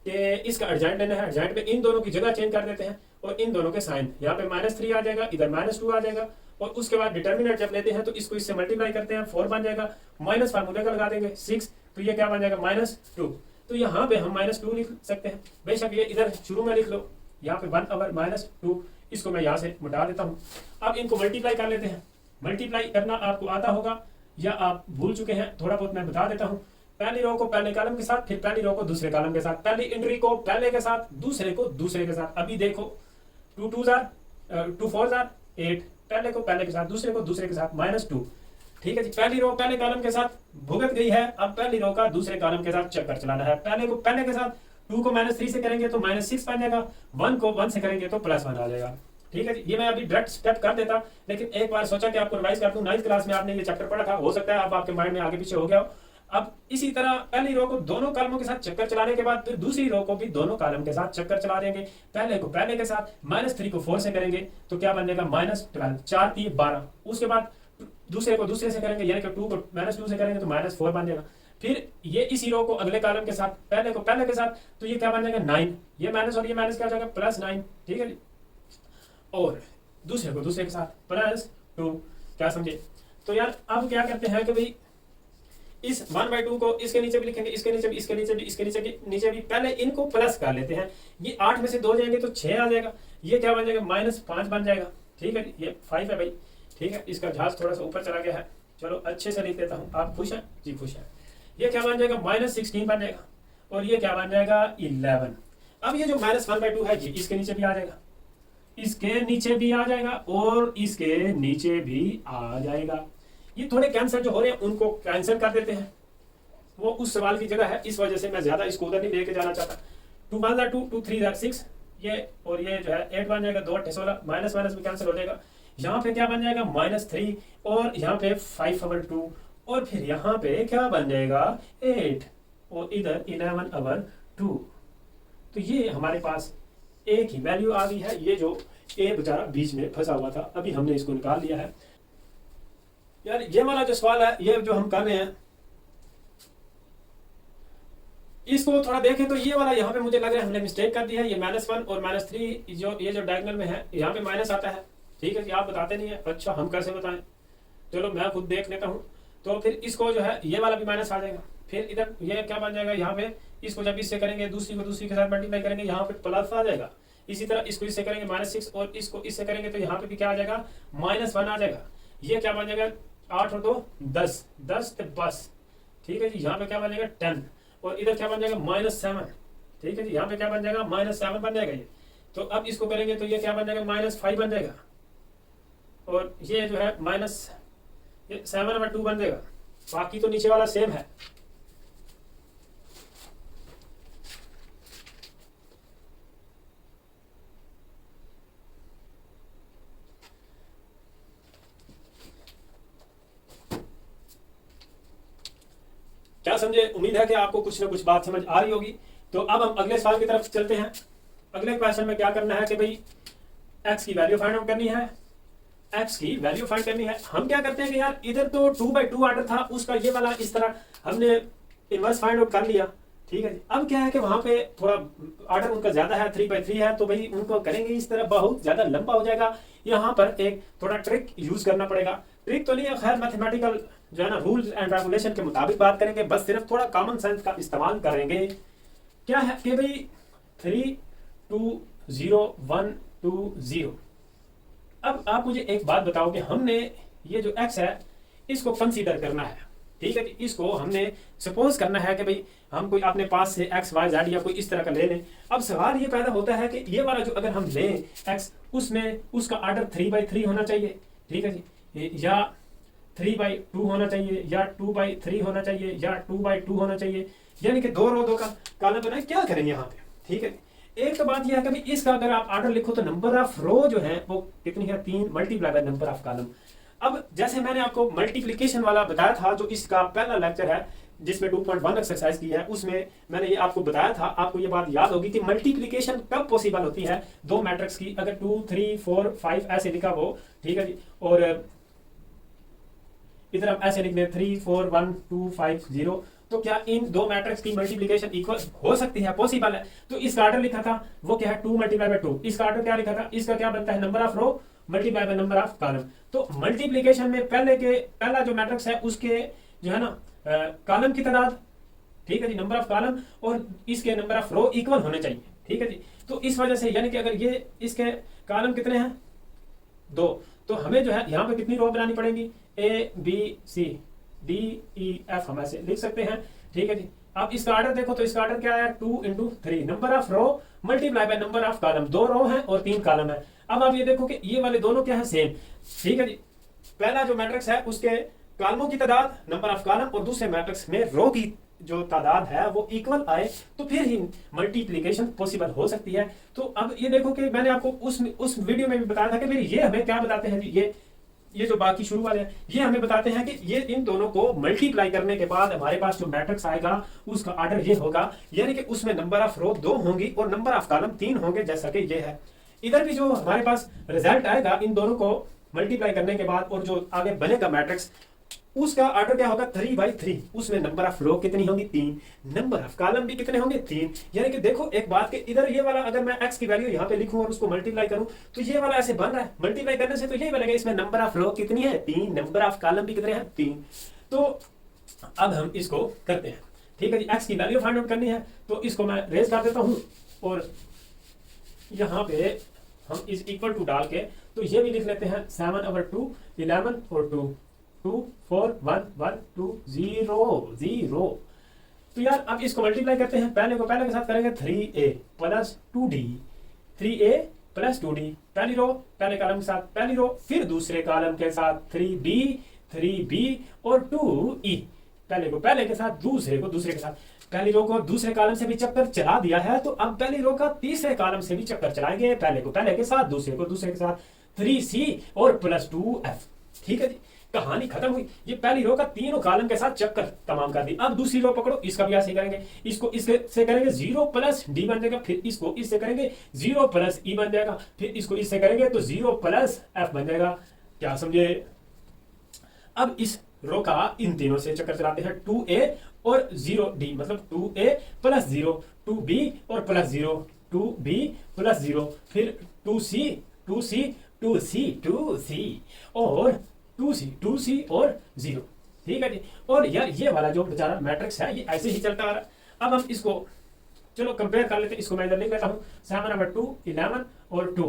कि इसका एडजॉइंट लेना है। एडजॉइंट में इन दोनों की जगह चेंज कर देते हैं और इन दोनों के साइन, यहाँ पे -3 आ जाएगा, इधर -2 आ जाएगा, और उसके बाद डिटर्मिनेंट जब लेते हैं तो इसको इससे मल्टीप्लाई करते हैं, 4 बन जाएगा, माइनस फार्मूले का लगा देंगे 6, तो ये क्या बन जाएगा -2। तो यहाँ पे हम -2 लिख सकते हैं, बेशक ये इधर शुरू में लिख लो, यहाँ पे 1/-2, इसको मैं यहाँ से मिटा देता हूँ। अब इनको मल्टीप्लाई कर लेते हैं। मल्टीप्लाई करना आपको आता होगा या आप भूल चुके हैं, थोड़ा बहुत मैं बता देता हूँ। पहली रो को पहले कॉलम के साथ, फिर पहली रो को दूसरे कॉलम के साथ, पहली एंट्री को पहले के साथ, दूसरे को दूसरे के साथ। अभी देखो 2 2 2 4 8, पहले को पहले के साथ, दूसरे को दूसरे के साथ, -2। ठीक है जी, पहली रो पहले कॉलम के साथ भुगत गई है, अब पहली रो का दूसरे कॉलम के साथ चक्कर चलाना है। पहले को पहले के साथ, 2 को -3 से करेंगे तो -6 बन जाएगा, 1 को 1 से करेंगे तो +1 आ जाएगा। ठीक है जी, ये मैं अभी डायरेक्ट स्टेप कर देता, लेकिन एक बार सोचा कि आपको रिवाइज कर दूं। 9th क्लास में आपने ये चैप्टर पढ़ा था, हो सकता है अब आपके माइंड में आगे पीछे हो गया हो। अब इसी तरह पहली रो को दोनों कॉलमों के साथ चक्कर चलाने के बाद फिर दूसरी रो को भी दोनों कॉलम के साथ चक्कर चला देंगे। पहले को पहले के साथ, -3 को 4 से करेंगे तो क्या बन जाएगा, -12, 4 3 12। उसके बाद दूसरे को दूसरे से करेंगे, यानी कि 2 को -2 से करेंगे तो -4 बन जाएगा। फिर ये इसी रो को अगले कॉलम के साथ, पहले को पहले के साथ, तो ये क्या बन जाएगा, 9। ये माइनस और ये माइनस क्या हो जाएगा, +9। ठीक है जी, और दूसरे को दूसरे के साथ +2। क्या समझे? तो यार अब क्या करते हैं कि भाई इस 1/2 को इसके नीचे भी लिखेंगे, इसके नीचे भी, इसके नीचे भी, इसके नीचे भी। पहले इनको प्लस कर लेते हैं। ये 8 में से 2 जाएंगे तो 6 आ जाएगा। ये क्या बन जाएगा, -5 बन जाएगा। ठीक है, ये 5 है भाई। ठीक है, इसका जहाज थोड़ा सा ऊपर चला गया है, चलो अच्छे से लिख देता हूँ। आप खुश हैं जी? खुश है। ये क्या बन जाएगा, -16 बन जाएगा, और ये क्या बन जाएगा, 11। अब ये जो -1/2 है जी, इसके नीचे भी आ जाएगा, इसके नीचे भी आ जाएगा, और इसके नीचे भी आ जाएगा। ये थोड़े कैंसर जो हो रहे हैं उनको कैंसिल कर देते हैं, वो उस सवाल की जगह है, इस वजह से मैं ज्यादा इसको उधर नहीं लेके जाना चाहता। 2 1 2 2 3 6, ये और ये जो है 8 बन जाएगा, 2 8 16, माइनस माइनस भी कैंसिल हो जाएगा। यहाँ पे क्या बन जाएगा, -3, और यहाँ पे 5/2, और फिर यहाँ पे क्या बन जाएगा, 8, और इधर 11/2। तो ये हमारे पास एक ही वैल्यू आ गई है। ये जो ए बेचारा बीच में फंसा हुआ था, अभी हमने इसको निकाल लिया है। यार ये वाला जो सवाल है, ये जो हम कर रहे हैं, इसको थोड़ा देखें तो ये वाला यहाँ पे मुझे लग रहा है हमने मिस्टेक कर दी है। ये -1 और -3 जो ये जो डायगोनल में है, यहाँ पे माइनस आता है। ठीक है जी, आप बताते नहीं है। अच्छा, हम कैसे बताएं? चलो मैं खुद देख लेता हूँ। तो फिर इसको जो है ये वाला भी माइनस आ जाएगा। फिर इधर ये क्या बन जाएगा, यहाँ पे इसको जब इससे करेंगे, दूसरी को दूसरी के साथ मल्टीप्लाई करेंगे, यहाँ पे प्लस आ जाएगा। इसी तरह इसको इससे करेंगे -6, और इसको इससे करेंगे तो यहाँ पे भी क्या आ जाएगा, -1 आ जाएगा। ये क्या बन जाएगा, 8 और 2 10, 10 तो बस। ठीक है जी, यहाँ पे क्या बन जाएगा, 10, और इधर क्या बन जाएगा, -7। ठीक है जी, यहाँ पे क्या बन जाएगा, -7 बन जाएगा ये। तो अब इसको करेंगे तो ये क्या बन जाएगा, -5 बन जाएगा, और ये जो है -7/2 बन जाएगा। बाकी तो नीचे वाला सेम है। क्या समझे? उम्मीद है कि आपको कुछ ना कुछ बात समझ आ रही होगी। तो अब हम अगले सवाल की तरफ चलते हैं। अगले क्वेश्चन में क्या करना है कि भाई x की वैल्यू फाइंड आउट करनी है। x की वैल्यू फाइंड करनी है। हम क्या करते हैं कि यार इधर तो 2/2 ऑर्डर था, उसका ये वाला इस तरह हमने इनवर्स फाइंड आउट कर लिया। ठीक है जी, अब क्या है कि वहां पे थोड़ा ऑर्डर उनका ज्यादा है, 3/3 है, तो भाई उनको करेंगे इस तरह, बहुत ज्यादा लंबा हो जाएगा। यहाँ पर एक थोड़ा ट्रिक यूज करना पड़ेगा। ट्रिक तो नहीं है, खैर मैथमेटिकल जो है ना, रूल्स एंड रेगुलेशन के मुताबिक बात करेंगे, बस सिर्फ थोड़ा कॉमन सेंस का इस्तेमाल करेंगे। क्या है कि भाई 3 2 0 1 2 0। अब आप मुझे एक बात बताओ कि हमने ये जो x है इसको कंसीडर करना है। ठीक है, इसको हमने सपोज करना है कि भाई हम कोई अपने पास से x y z या कोई इस तरह का ले लें। अब सवाल ये पैदा होता है कि ये वाला जो अगर हम लें x, उसमें उसका ऑर्डर 3/3 होना चाहिए। ठीक है जी, या 3/2 होना चाहिए, या 2/3 होना चाहिए, या 2/2 होना चाहिए, यानी कि 2 रो 2 का कॉलम बनाए। क्या करेंगे यहाँ पे? ठीक है, एक तो बात यह है कि इसका अगर आप ऑर्डर लिखो तो नंबर ऑफ रो जो है वो कितनी है, 3 multiply by number of column. अब जैसे मैंने आपको मल्टीप्लिकेशन वाला बताया था, जो इसका पहला लेक्चर है जिसमें 2.1 एक्सरसाइज की है, उसमें मैंने ये आपको बताया था। आपको ये बात याद होगी कि मल्टीप्लिकेशन कब पॉसिबल होती है दो मैट्रिक्स की, अगर 2 3 4 5 ऐसे लिखा हो। ठीक है जी, और इधर हम ऐसे लिख दें 3 4 1 2 5 0, तो क्या इन दो मैट्रिक्स की मल्टीप्लिकेशन इक्वल हो सकती है? पॉसिबल है। तो इसका ऑर्डर लिखा था वो क्या है, 2 मल्टीप्लाई बाय 2। इसका ऑर्डर क्या लिखा था, इसका क्या बनता है, number of row multiply by number of column. तो मल्टीप्लिकेशन में पहला जो मैट्रिक्स है उसके जो है ना कॉलम की तादाद, ठीक है जी, नंबर ऑफ कॉलम, और इसके नंबर ऑफ रो इक्वल होने चाहिए। ठीक है जी, तो इस वजह से यानी कि अगर ये इसके कॉलम कितने हैं, 2, तो हमें जो है यहाँ पे कितनी रो बनानी पड़ेगी, A B C, D E F हम ऐसे लिख सकते हैं, ठीक है जी। अब इसका ऑर्डर देखो तो इसका ऑर्डर क्या है, 2 into 3, number of row multiply by number of column, 2 row है और 3 कॉलम है। अब आप ये देखो कि ये वाले दोनों क्या है, सेम, ठीक है जी। पहला जो मैट्रिक्स है उसके कॉलमों की तादाद नंबर ऑफ कॉलम और दूसरे मैट्रिक्स में रो की जो तादाद है वो इक्वल आए तो फिर ही मल्टीप्लिकेशन पॉसिबल हो सकती है। तो अब ये देखो कि मैंने आपको उस वीडियो में भी बताया था कि मेरी ये हमें क्या बताते हैं जी, ये जो बाकी शुरू वाले हैं ये हमें बताते हैं कि ये इन दोनों को मल्टीप्लाई करने के बाद हमारे पास जो मैट्रिक्स आएगा उसका ऑर्डर ये होगा, यानी कि उसमें नंबर ऑफ रो 2 होंगी और नंबर ऑफ कॉलम 3 होंगे, जैसा कि ये है। इधर भी जो हमारे पास रिजल्ट आएगा इन दोनों को मल्टीप्लाई करने के बाद और जो आगे बनेगा मैट्रिक्स उसका ऑर्डर क्या होगा, 3/3, उसमें नंबर ऑफ रो कितनी होंगी, 3, नंबर ऑफ कॉलम भी कितने होंगे, 3। यानी कि देखो एक बात के इधर ये वाला अगर मैं x की वैल्यू यहाँ पे लिखूं और उसको मल्टीप्लाई करूं तो ये वाला ऐसे बन रहा है, मल्टीप्लाई करने से तो ये बनेगा, इसमें नंबर ऑफ रो कितनी है, 3, नंबर ऑफ कॉलम भी कितने हैं, 3। तो अब हम इसको करते हैं, ठीक है जी। x की वैल्यू फाइंड आउट करनी है तो इसको मैं रेज कर देता हूँ और यहाँ पे हम इस इक्वल टू डाल के तो ये भी लिख लेते हैं 7/2 11 और 2 4 1 1 2 0 0। तो यार अब इसको मल्टीप्लाई करते हैं, पहले को पहले के साथ करेंगे 3a plus 2d, 3a plus 2d, पहली रो पहले कॉलम के साथ पहली रो, फिर दूसरे कॉलम के साथ 3b और 2e, पहले को पहले के साथ दूसरे को दूसरे के साथ, पहली रो को दूसरे कॉलम से भी चक्कर चला दिया है तो अब पहली रो का तीसरे कॉलम से भी चक्कर चलाएंगे, पहले को पहले के साथ दूसरे को दूसरे के साथ, 3c और प्लस 2f, ठीक है जी। कहानी खत्म हुई, ये पहली रो का तीनों कॉलम के साथ चक्कर तमाम कर दी। अब दूसरी रो पकड़ो, इसका भी ऐसे करेंगे, इसको इससे करेंगे 0 प्लस डी बन जाएगा, फिर इसको इससे करेंगे 0 प्लस ई बन जाएगा, फिर इसको इससे करेंगे तो 0 प्लस एफ बन जाएगा। क्या समझे? अब इस रो का इन तीनों से चक्कर चलाते हैं, 2a और 0d, मतलब 2a प्लस 0, 2b और प्लस 0, 2b प्लस 0, फिर 2c और 2c और 0, ठीक है जी। और यार ये वाला जो बेचारा मैट्रिक्स है ये ऐसे ही चलता आ रहा है। अब हम इसको चलो कंपेयर कर लेते हैं, इसको मैं इधर लिख लेता हूँ 7/2 11 और 2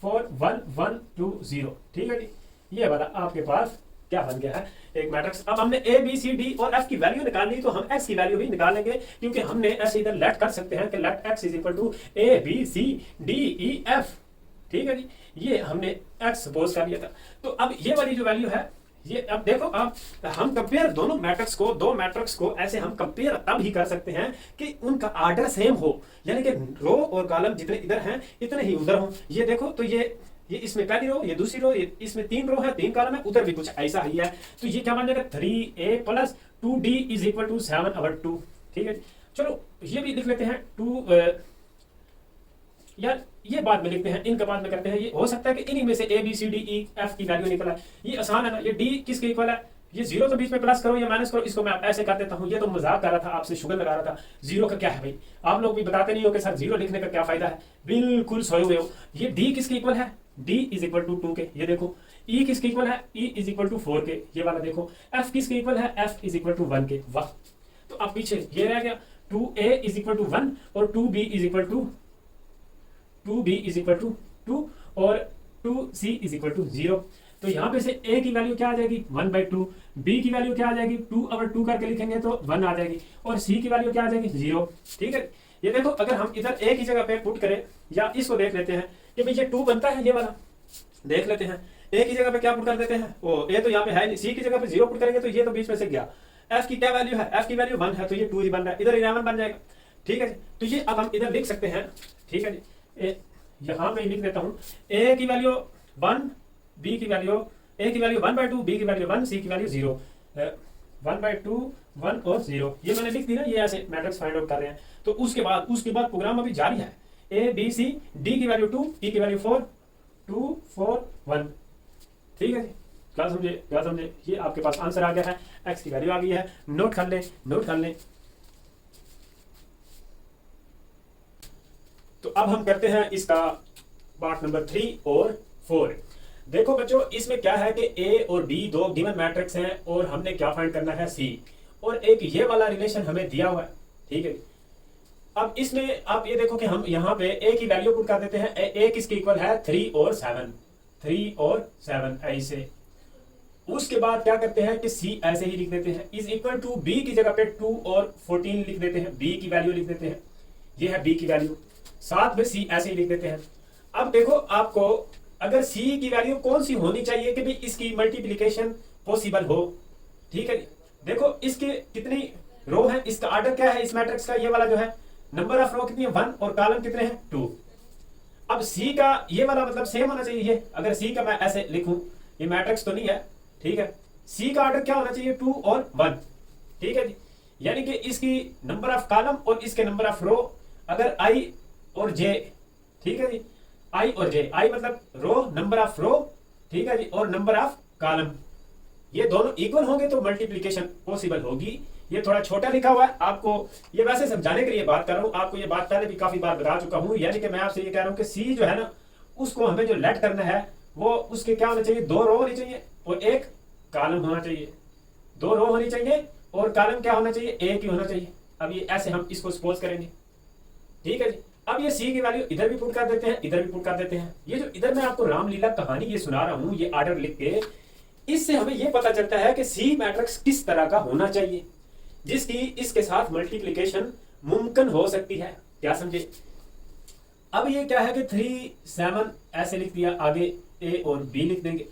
4 1 1 2 0, ठीक है जी। ये वाला आपके पास क्या बन गया है, एक मैट्रिक्स। अब हमने ए बी सी डी और एफ की वैल्यू निकालनी तो हम एक्स की वैल्यू भी निकालेंगे, क्योंकि हमने ऐसे इधर लेट कर सकते हैं कि let x is equal to A B C D E F, ठीक है जी। ये हमने एक्स सपोज कर लिया था। तो अब ये वाली जो वैल्यू है ये, अब देखो अब हम कंपेयर दोनों मैट्रिक्स को, दो मैट्रिक्स को ऐसे हम कंपेयर तब ही कर सकते हैं कि उनका ऑर्डर सेम हो, यानी कि रो और कॉलम जितने इधर हैं इतने ही उधर हों। ये देखो तो ये इसमें पहली रो, ये दूसरी रो, ये इसमें 3 रो है 3 कॉलम है, उधर भी कुछ ऐसा ही है। तो ये क्या बन जाएगा 3a plus 2d is equal to 7/2, ठीक है। चलो ये भी लिख लेते हैं 2 यार ये बाद में लिखते हैं, इनका बाद में करते हैं। ये हो सकता है कि इन्हीं में से a b c d e f की वैल्यू निकला है, ये आसान है ना। ये d किसके इक्वल है, ये 0 तो बीच में प्लस करो या माइनस करो, इसको मैं ऐसे कर देता हूँ। ये तो मजाक कर रहा था, आपसे शुगर लगा रहा था। 0 का क्या है भाई, आप लोग भी बताते नहीं हो कि सर 0 लिखने का क्या फायदा है, बिल्कुल सोए हुए हो। ये d किसके इक्वल है, d इज इक्वल टू 2 के, ये देखो। e किसके इक्वल है, e इज इक्वल टू 4 के, ये वाला देखो। f किसके इक्वल है, f इज इक्वल टू 1 के। वाह, तो अब पीछे ये रह गया 2a इज इक्वल टू 1 और 2b इज इक्वल टू 2 और 2c इज इक्वल टू 0। तो यहाँ पे से a की वैल्यू क्या आ जाएगी 1/2, b की वैल्यू क्या आ जाएगी 2/2 करके लिखेंगे तो 1 आ जाएगी, और c की वैल्यू क्या आ जाएगी 0, ठीक है। ये देखो अगर हम इधर a की जगह पे पुट करें, या इसको देख लेते हैं कि भाई ये 2 बनता है, ये वाला देख लेते हैं। a की जगह पे क्या पुट कर देते हैं, ओ a तो यहाँ पे है नहीं, c की जगह पे 0 पुट करेंगे तो ये तो बीच में से गया। f की क्या वैल्यू है, f की वैल्यू 1 है तो ये 2 ही बन रहा है, इधर 11 बन जाएगा, ठीक है। तो ये अब हम इधर लिख सकते हैं, ठीक है जी। यहाँ मैं लिख देता हूँ a की वैल्यू 1, b की वैल्यू a की वैल्यू 1/2, b की वैल्यू 1, c की वैल्यू 0, 1/2 1 और 0, ये मैंने लिख दी ना। ये ऐसे मैट्रिक्स फाइंड आउट कर रहे हैं। तो उसके बाद प्रोग्राम अभी जारी है। a b c d की वैल्यू 2, e की वैल्यू 4, 2 4 1, ठीक है जी। क्या समझे, ये आपके पास आंसर आ गया है, x की वैल्यू आ गई है। नोट कर लें। तो अब हम करते हैं इसका पार्ट नंबर 3 और 4। देखो बच्चों, इसमें क्या है कि a और b दो गिवन मैट्रिक्स हैं और हमने क्या फाइंड करना है c, और एक ये वाला रिलेशन हमें दिया हुआ है, ठीक है। अब इसमें आप ये देखो कि हम यहाँ पे a की वैल्यू पुट कर देते हैं। a किसके इक्वल है 3 और 7 ऐसे, उसके बाद क्या करते हैं कि सी ऐसे ही लिख देते हैं, इज इक्वल टू बी की जगह पे 2 और 14 लिख देते हैं, बी की वैल्यू लिख देते हैं, ये है बी की वैल्यू, साथ में सी ऐसे ही लिख देते हैं। अब देखो आपको अगर सी की वैल्यू कौन सी होनी चाहिए कि भाई इसकी मल्टीप्लीकेशन पॉसिबल हो, ठीक है। देखो इसके कितनी रो है, इसका ऑर्डर क्या है इस मैट्रिक्स का, ये वाला जो है नंबर ऑफ रो कितनी है 1 और कॉलम कितने हैं 2। अब सी का ये वाला मतलब सेम होना चाहिए, ये अगर सी का मैं ऐसे लिखूं, ये मैट्रिक्स तो नहीं है, ठीक है, सी का ऑर्डर क्या होना चाहिए 2 और 1, ठीक है जी। यानी कि इसकी नंबर ऑफ कॉलम और इसके नंबर ऑफ रो अगर आई और जे, ठीक है जी, आई और जे, आई मतलब रो, नंबर ऑफ रो, ठीक है जी, और नंबर ऑफ कॉलम, ये दोनों इक्वल होंगे तो मल्टीप्लीकेशन पॉसिबल होगी। ये थोड़ा छोटा लिखा हुआ है, आपको ये वैसे समझाने के लिए बात कर रहा हूं, आपको ये बात पहले भी काफी बार बता चुका हूं। यानी कि मैं आपसे ये कह रहा हूं कि सी जो है ना, उसको हमें जो लेट करना है वो उसके क्या होना चाहिए, 2 रो होनी चाहिए और 1 कॉलम होना चाहिए, 2 रो होनी चाहिए और कॉलम क्या होना चाहिए, 1 ही होना चाहिए। अब ये ऐसे हम इसको सपोज करेंगे, ठीक है जी। अब ये सी की वैल्यू इधर भी पुट कर देते हैं, इधर भी पुट कर देते हैं। ये जो इधर मैं आपको रामलीला कहानी ये सुना रहा हूं, ये ऑर्डर लिख के, इससे हमें ये पता चलता है कि सी मैट्रिक्स किस तरह का होना चाहिए जिसकी इसके साथ मल्टीप्लिकेशन मुमकिन हो सकती है, क्या समझे। अब ये क्या है कि 3 7 ऐसे लिख दिया, आगे ए और बी लिख देंगे,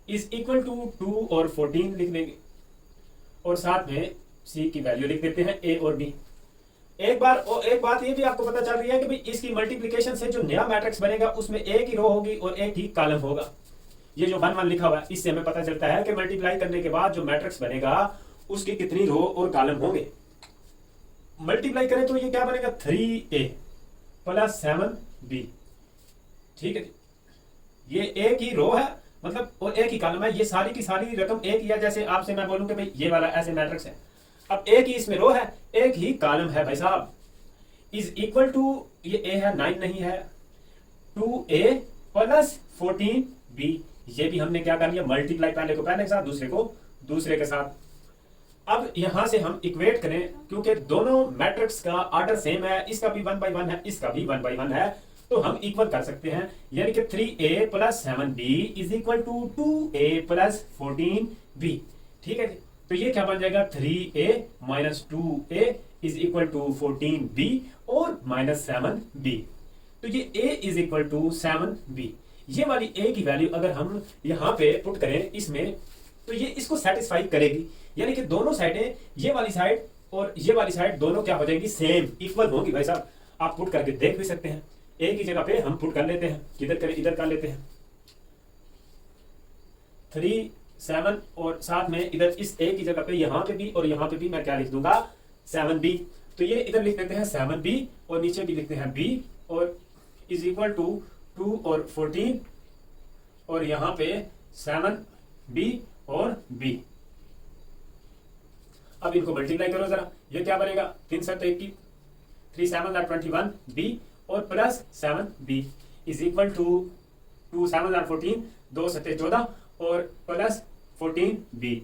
इज इक्वल टू 2 और 14 लिख देंगे और साथ में सी की वैल्यू लिख देते हैं ए और बी। एक बात ये भी आपको पता चल रही है कि भाई इसकी मल्टीप्लिकेशन से जो नया मैट्रिक्स बनेगा उसमें एक ही रो होगी और एक ही कॉलम होगा। ये जो 1 1 लिखा हुआ है इससे हमें पता चलता है कि मल्टीप्लाई करने के बाद जो मैट्रिक्स बनेगा उसकी कितनी रो और कॉलम होंगे। मल्टीप्लाई करें तो ये क्या बनेगा 3a प्लस 7b, ठीक है। ये एक ही रो है मतलब और एक ही कॉलम है, ये सारी की सारी रकम एक ही है। जैसे आपसे मैं बोलूं कि भाई ये वाला ऐसे मैट्रिक्स है, अब एक ही इसमें रो है, एक ही कॉलम है भाई साहब, इज इक्वल टू, ये a है 9 नहीं है, 2a प्लस 14b। ये भी हमने क्या कर लिया, मल्टीप्लाई पहले को पहले के साथ दूसरे को दूसरे के साथ। अब यहां से हम इक्वेट करें, क्योंकि दोनों मैट्रिक्स का ऑर्डर सेम है, इसका भी 1 by 1 है, इसका भी 1 by 1 है, तो हम इक्वल कर सकते हैं। यानी कि 3a plus 7b is equal to 2a plus 14b, ठीक है जी। तो ये क्या बन जाएगा 3a minus 2a is equal to 14b और माइनस 7b। तो ये a is equal to 7b। ये वाली a की वैल्यू अगर हम यहाँ पे पुट करें इसमें, तो ये इसको सेटिस्फाई करेगी। यानी कि दोनों साइडें, ये वाली साइड और ये वाली साइड दोनों क्या हो जाएंगी, सेम इक्वल होंगी भाई साहब। आप पुट करके देख भी सकते हैं, एक ही जगह पे हम पुट कर लेते हैं, किधर करें, इधर कर लेते हैं 3 7 और साथ में इधर इस एक ही जगह पे यहाँ पे भी और यहाँ पे भी मैं क्या लिख दूंगा 7b। तो ये इधर लिख देते हैं 7b और नीचे भी लिखते हैं b और इज इक्वल टू 2 और 14 और यहाँ पे 7b और b। अब इनको मल्टीप्लाई करो जरा, ये क्या बनेगा 3 7 21, 3 7 21 b और plus 7b is equal to 2 7 14, 2 7 14 और प्लस 14b।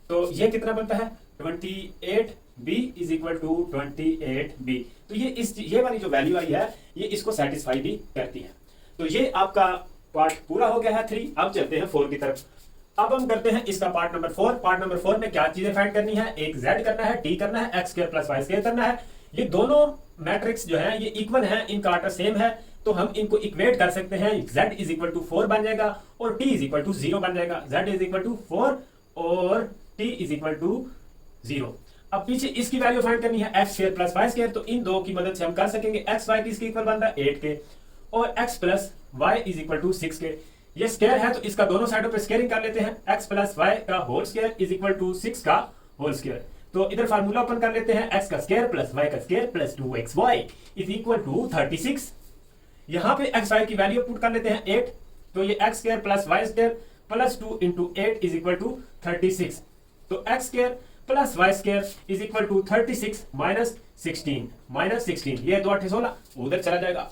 तो ये कितना बनता है 28b is equal to 28b। तो ये वाली जो वैल्यू आई है ये इसको सेटिस्फाई भी करती है। तो ये आपका पार्ट पूरा हो गया है 3। अब चलते हैं 4 की तरफ। अब हम करते हैं इसका पार्ट नंबर 4। पार्ट नंबर 4 में क्या चीजें फाइंड करनी है, एक z करना है, t करना है, x square plus y square करना है। ये दोनों मैट्रिक्स जो है ये इक्वल है, इनका ऑर्डर सेम है, तो हम इनको इक्वेट कर सकते हैं। z इज इक्वल टू 4 बन जाएगा और t इज इक्वल टू 0 बन जाएगा। z इज इक्वल टू 4 और t इज इक्वल टू 0। अब पीछे इसकी वैल्यू फाइंड करनी है x square plus y square, तो इन दो की मदद से हम कर सकेंगे। x y किसके इक्वल बन रहा है 8 के और x plus y is equal to 6 के। ये स्क्वायर है तो इसका दोनों साइडों पे स्क्वायरिंग कर लेते हैं। x प्लस y का whole square is equal to 6 का होल स्क्वायर। तो इधर फार्मूला ओपन कर लेते हैं, x का स्क्वायर प्लस y का square plus 2xy is equal to 36। यहाँ पे x y की वैल्यू पुट कर लेते हैं 8, तो ये x square plus y square plus 2 into 8 is equal to 36। तो x square plus y square is equal to 36 minus 16 ये 2 8 16 उधर चला जाएगा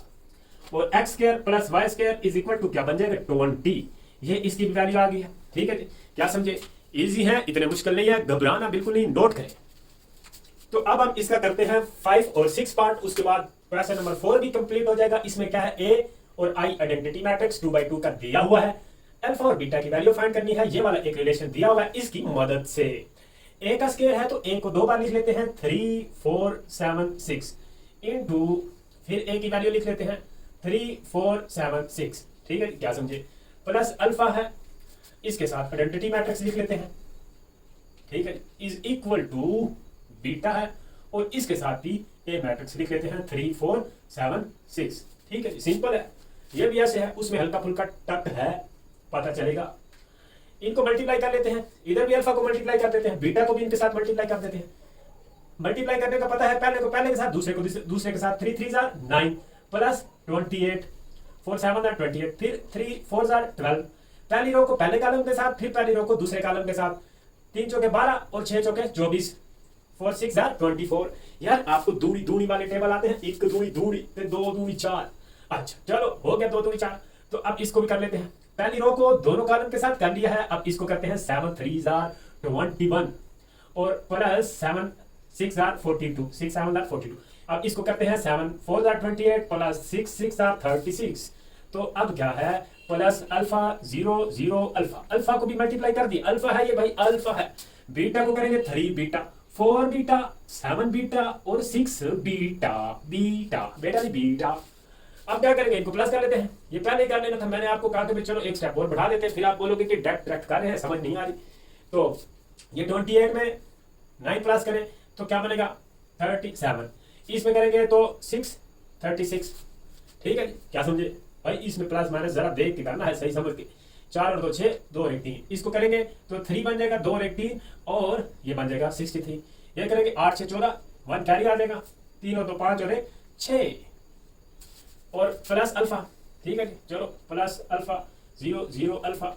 और x square plus y square is equal to क्या बन जाएगा 20। ये इसकी वैल्यू आ गई है, ठीक है जी। क्या समझे, इजी है, इतने मुश्किल नहीं है, घबराना बिल्कुल नहीं, नोट करें। तो अब हम इसका करते हैं 5 और 6 पार्ट, उसके बाद क्वेश्चन नंबर 4 भी कंप्लीट हो जाएगा। इसमें क्या है a और i आइडेंटिटी मैट्रिक्स 2 by 2 का दिया हुआ है। अल्फा और बीटा की वैल्यू फाइंड करनी है। ये वाला एक रिलेशन दिया हुआ है इसकी मदद से। ए का स्क्वायर है तो ए को 2 बार लिख लेते हैं 3 4 7 6 इनटू फिर ए की वैल्यू लिख लेते हैं 3 4 7 6। ठीक है, क्या समझे? प्लस अल्फा है, इसके साथ आइडेंटिटी मैट्रिक्स लिख लेते हैं। ठीक है, इज इक्वल टू बीटा है और इसके साथ भी ए मैट्रिक्स लिख लेते हैं 3 4 7 6। ठीक है, सिंपल है। ये भी ऐसे है, उसमें हल्का फुल्का टक है, पता चलेगा। इनको मल्टीप्लाई कर लेते हैं, इधर भी अल्फा को मल्टीप्लाई कर देते हैं, बीटा को भी इनके साथ मल्टीप्लाई कर देते हैं। मल्टीप्लाई करने का पता है, पहले को पहले के साथ, दूसरे को दूसरे के साथ। 3 3 9 प्लस 28 4 7 28, फिर 3 4 12। पहली रो को पहले कॉलम के साथ, फिर पहली रो को दूसरे कॉलम के साथ। 3 चौके 12 और 6 चौके 24, 4 6 24। यार आपको दूरी दूरी वाले टेबल आते हैं, 1 दूरी दूरी, फिर 2 दूरी 4। अच्छा चलो हो गया 2 दूरी 4। तो अब इसको भी कर लेते हैं। पहली रो को दोनों कॉलम के साथ कर लिया है, अब इसको करते हैं 7 3 21 और प्लस 7 6 42, 6 7 42। अब इसको करते हैं 7 4 28 प्लस 6 6 36। तो अब क्या है, प्लस अल्फा 0 0 अल्फा। अल्फा को भी मल्टीप्लाई कर दी, अल्फा है ये भाई, अल्फा है। बीटा को करेंगे 3 बीटा 4 बीटा 7 बीटा और 6 बीटा। बीटा बेटा नहीं बीटा। अब क्या करेंगे, इनको प्लस कर लेते हैं। ये पहले कर लेना था, मैंने आपको कहा कि चलो एक स्टेप और बढ़ा देते हैं, फिर आप बोलोगे कि डायरेक्ट कर रहे हैं, समझ नहीं आ रही। तो ये 28 में 9 प्लस करें तो क्या बनेगा 37। इसमें करेंगे तो 6 36। ठीक है, क्या समझे भाई? इसमें प्लस माइनस जरा देख के करना है, सही समझ के। 4 और 2 6, 2 और 1 3। इसको करेंगे तो 3 बन जाएगा, 2 और 1 3 और ये बन जाएगा 63। ये करेंगे 8 6 14, 1 कैरी आ जाएगा, 3 और 2 5 और 1 6 और प्लस अल्फा। ठीक है जी, चलो plus alpha 0 0 alpha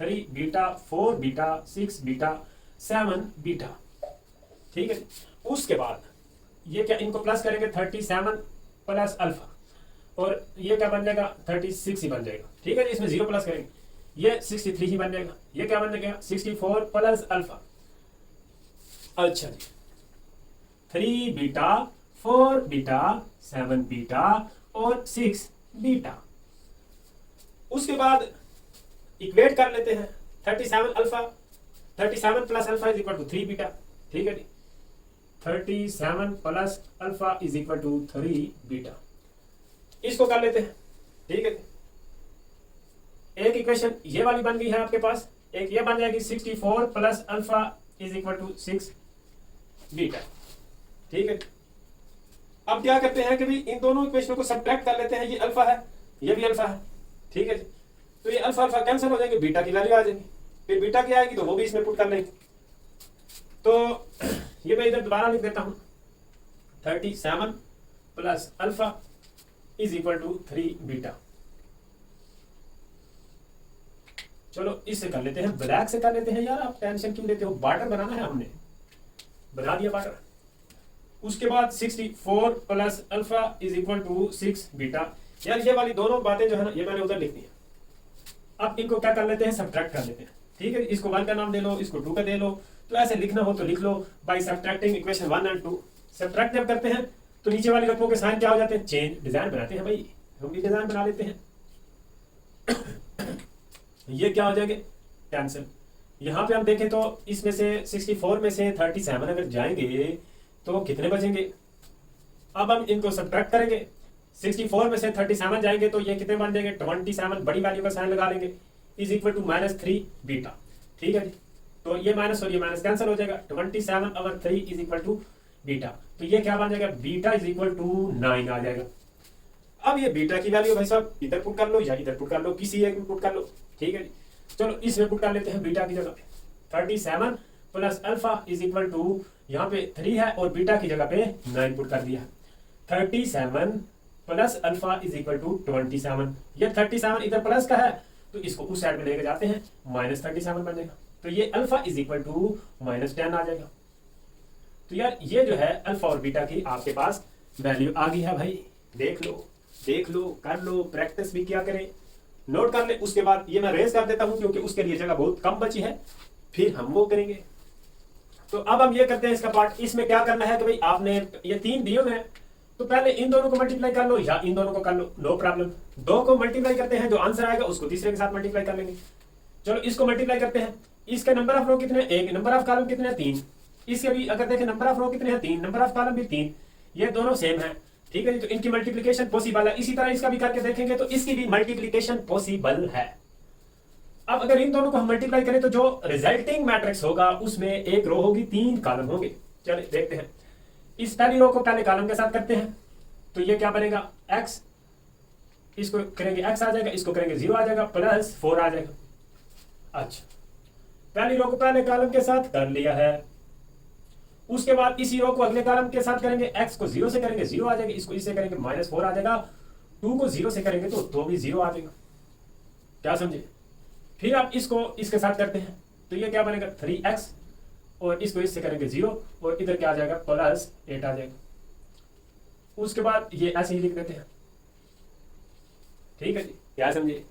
3 beta 4 beta 6 beta 7 beta. ठीक है, उसके बाद ये क्या, इनको प्लस करेंगे 37 प्लस अल्फा और ये क्या बन जाएगा 36 ही बन जाएगा। ठीक है जी, इसमें 0 प्लस करेंगे, ये 63 ही बन जाएगा। ये क्या बन जाएगा 64 प्लस अल्फा। अच्छा जी, 3 बीटा 4 बीटा 7 बीटा और 6 बीटा। उसके बाद इक्वेट कर लेते हैं 37 alpha, 37 plus alpha is equal to 3 beta. ठीक है जी, 37 plus alpha is equal to 3 beta. इसको कर लेते हैं। ठीक है, एक इक्वेशन ये वाली बन गई है आपके पास, एक ये बन जाएगी 64 plus alpha is equal to 6 beta. ठीक है, अब क्या करते हैं कि भी इन दोनों इक्वेशनों को सब्ट्रैक्ट कर लेते हैं। ये अल्फा है, ये भी अल्फा है। ठीक है जी, तो ये अल्फा अल्फा कैंसिल हो जाएंगे, बीटा की वैल्यू आ जाएगी, फिर बीटा की आएगी तो वो भी इसमें पुट कर लेंगे। तो ये मैं इधर दोबारा लिख देता हूं, 37 plus alpha is equal to 3 beta. चलो इससे कर लेते हैं, ब्लैक से कर लेते हैं। यार आप टेंशन क्यों लेते हो, बॉर्डर बनाना है, हमने बना दिया बॉर्डर। उसके बाद 64 plus alpha is equal to 6 beta. यार ये वाली दोनों बातें जो है ना, ये मैंने उधर लिख दी है। अब इनको क्या कर लेते हैं, सब्ट्रैक्ट कर लेते हैं। ठीक है, इसको 1 का नाम दे लो, इसको 2 का दे लो, तो ऐसे लिखना हो तो लिख लो by subtracting equation 1 and 2। Subtract जब करते हैं तो नीचे वाली रकमों के साइन क्या हो जाते हैं, चेंज। डिजाइन बनाते हैं भाई, हम भी डिजाइन बना लेते हैं। ये क्या हो जाएंगे, कैंसिल। यहाँ पे हम देखें तो इसमें से 64 में से 37 अगर जाएंगे तो कितने बचेंगे। अब हम इनको सब्ट्रैक्ट करेंगे, 64 में से 37 जाएंगे तो ये कितने बन जाएंगे 27, बड़ी वैल्यू का साइन लगा लेंगे, इज इक्वल टू -3 बीटा। ठीक है जी, तो ये माइनस और ये माइनस कैंसिल हो जाएगा, 27 over 3 is equal to beta. तो ये क्या बन जाएगा, बीटा इज इक्वल टू 9 आ जाएगा। अब ये बीटा की वैल्यू भाई साहब इधर पुट कर लो या इधर पुट कर लो, किसी एक में पुट कर लो। ठीक है जी, चलो इसमें पुट कर लेते हैं बीटा की जगह पे 37 plus alpha is equal to, यहाँ पे 3 है और बीटा की जगह पे 9 पुट कर दिया। 37 plus alpha is equal to 27। ये 37 इधर प्लस का है तो इसको उस साइड में लेके जाते हैं, -37 बन जाएगा। तो ये अल्फा इज इक्वल टू -10 आ जाएगा। तो यार ये जो है अल्फा और बीटा की आपके पास वैल्यू आ गई है भाई। देख लो देख लो, कर लो, प्रैक्टिस भी क्या करें, नोट कर ले। उसके बाद ये मैं रेस कर देता हूं क्योंकि उसके लिए जगह बहुत कम बची है, फिर हम वो करेंगे। तो अब हम ये करते हैं इसका पार्ट। इसमें क्या करना है कि भाई आपने ये 3 दिए हुए हैं तो पहले इन दोनों को मल्टीप्लाई कर लो या इन दोनों को कर लो, नो प्रॉब्लम। दो को मल्टीप्लाई करते हैं, जो आंसर आएगा उसको तीसरे के साथ मल्टीप्लाई कर लेंगे। चलो इसको मल्टीप्लाई करते हैं। इसके नंबर ऑफ रो कितने हैं? एक। नंबर ऑफ कॉलम कितने हैं? 3। इसके भी अगर देखें नंबर ऑफ रो कितने हैं? 3। नंबर ऑफ कॉलम भी 3। ये दोनों सेम है, ठीक है जी। तो इनकी मल्टीप्लिकेशन पॉसिबल है। इसी तरह इसका भी करके देखेंगे तो इसकी भी मल्टीप्लिकेशन पॉसिबल है। अब अगर इन दोनों को हम मल्टीप्लाई करें तो जो रिजल्टिंग मैट्रिक्स होगा उसमें एक रो होगी, 3 कॉलम होंगे। चलिए देखते हैं। इस पहली रो को पहले कॉलम के साथ करते हैं, तो ये क्या बनेगा? x, इसको करेंगे x आ जाएगा, इसको करेंगे 0 आ जाएगा, प्लस 4 आ जाएगा। अच्छा, पहली रो को पहले कॉलम के साथ कर लिया है। उसके बाद इसी रो को अगले कॉलम के साथ करेंगे, x को 0 से करेंगे 0 आ जाएगा, इसको इससे करेंगे -4 आ जाएगा, 2 को 0 से करेंगे तो भी 0 आ जाएगा। क्या समझे? फिर आप इसको इसके साथ करते हैं तो ये क्या बनेगा? 3x, और इसको इससे करेंगे 0, और इधर क्या आ जाएगा? +8 आ जाएगा। उसके बाद ये ऐसे ही लिख देते हैं, ठीक है जी। क्या समझे?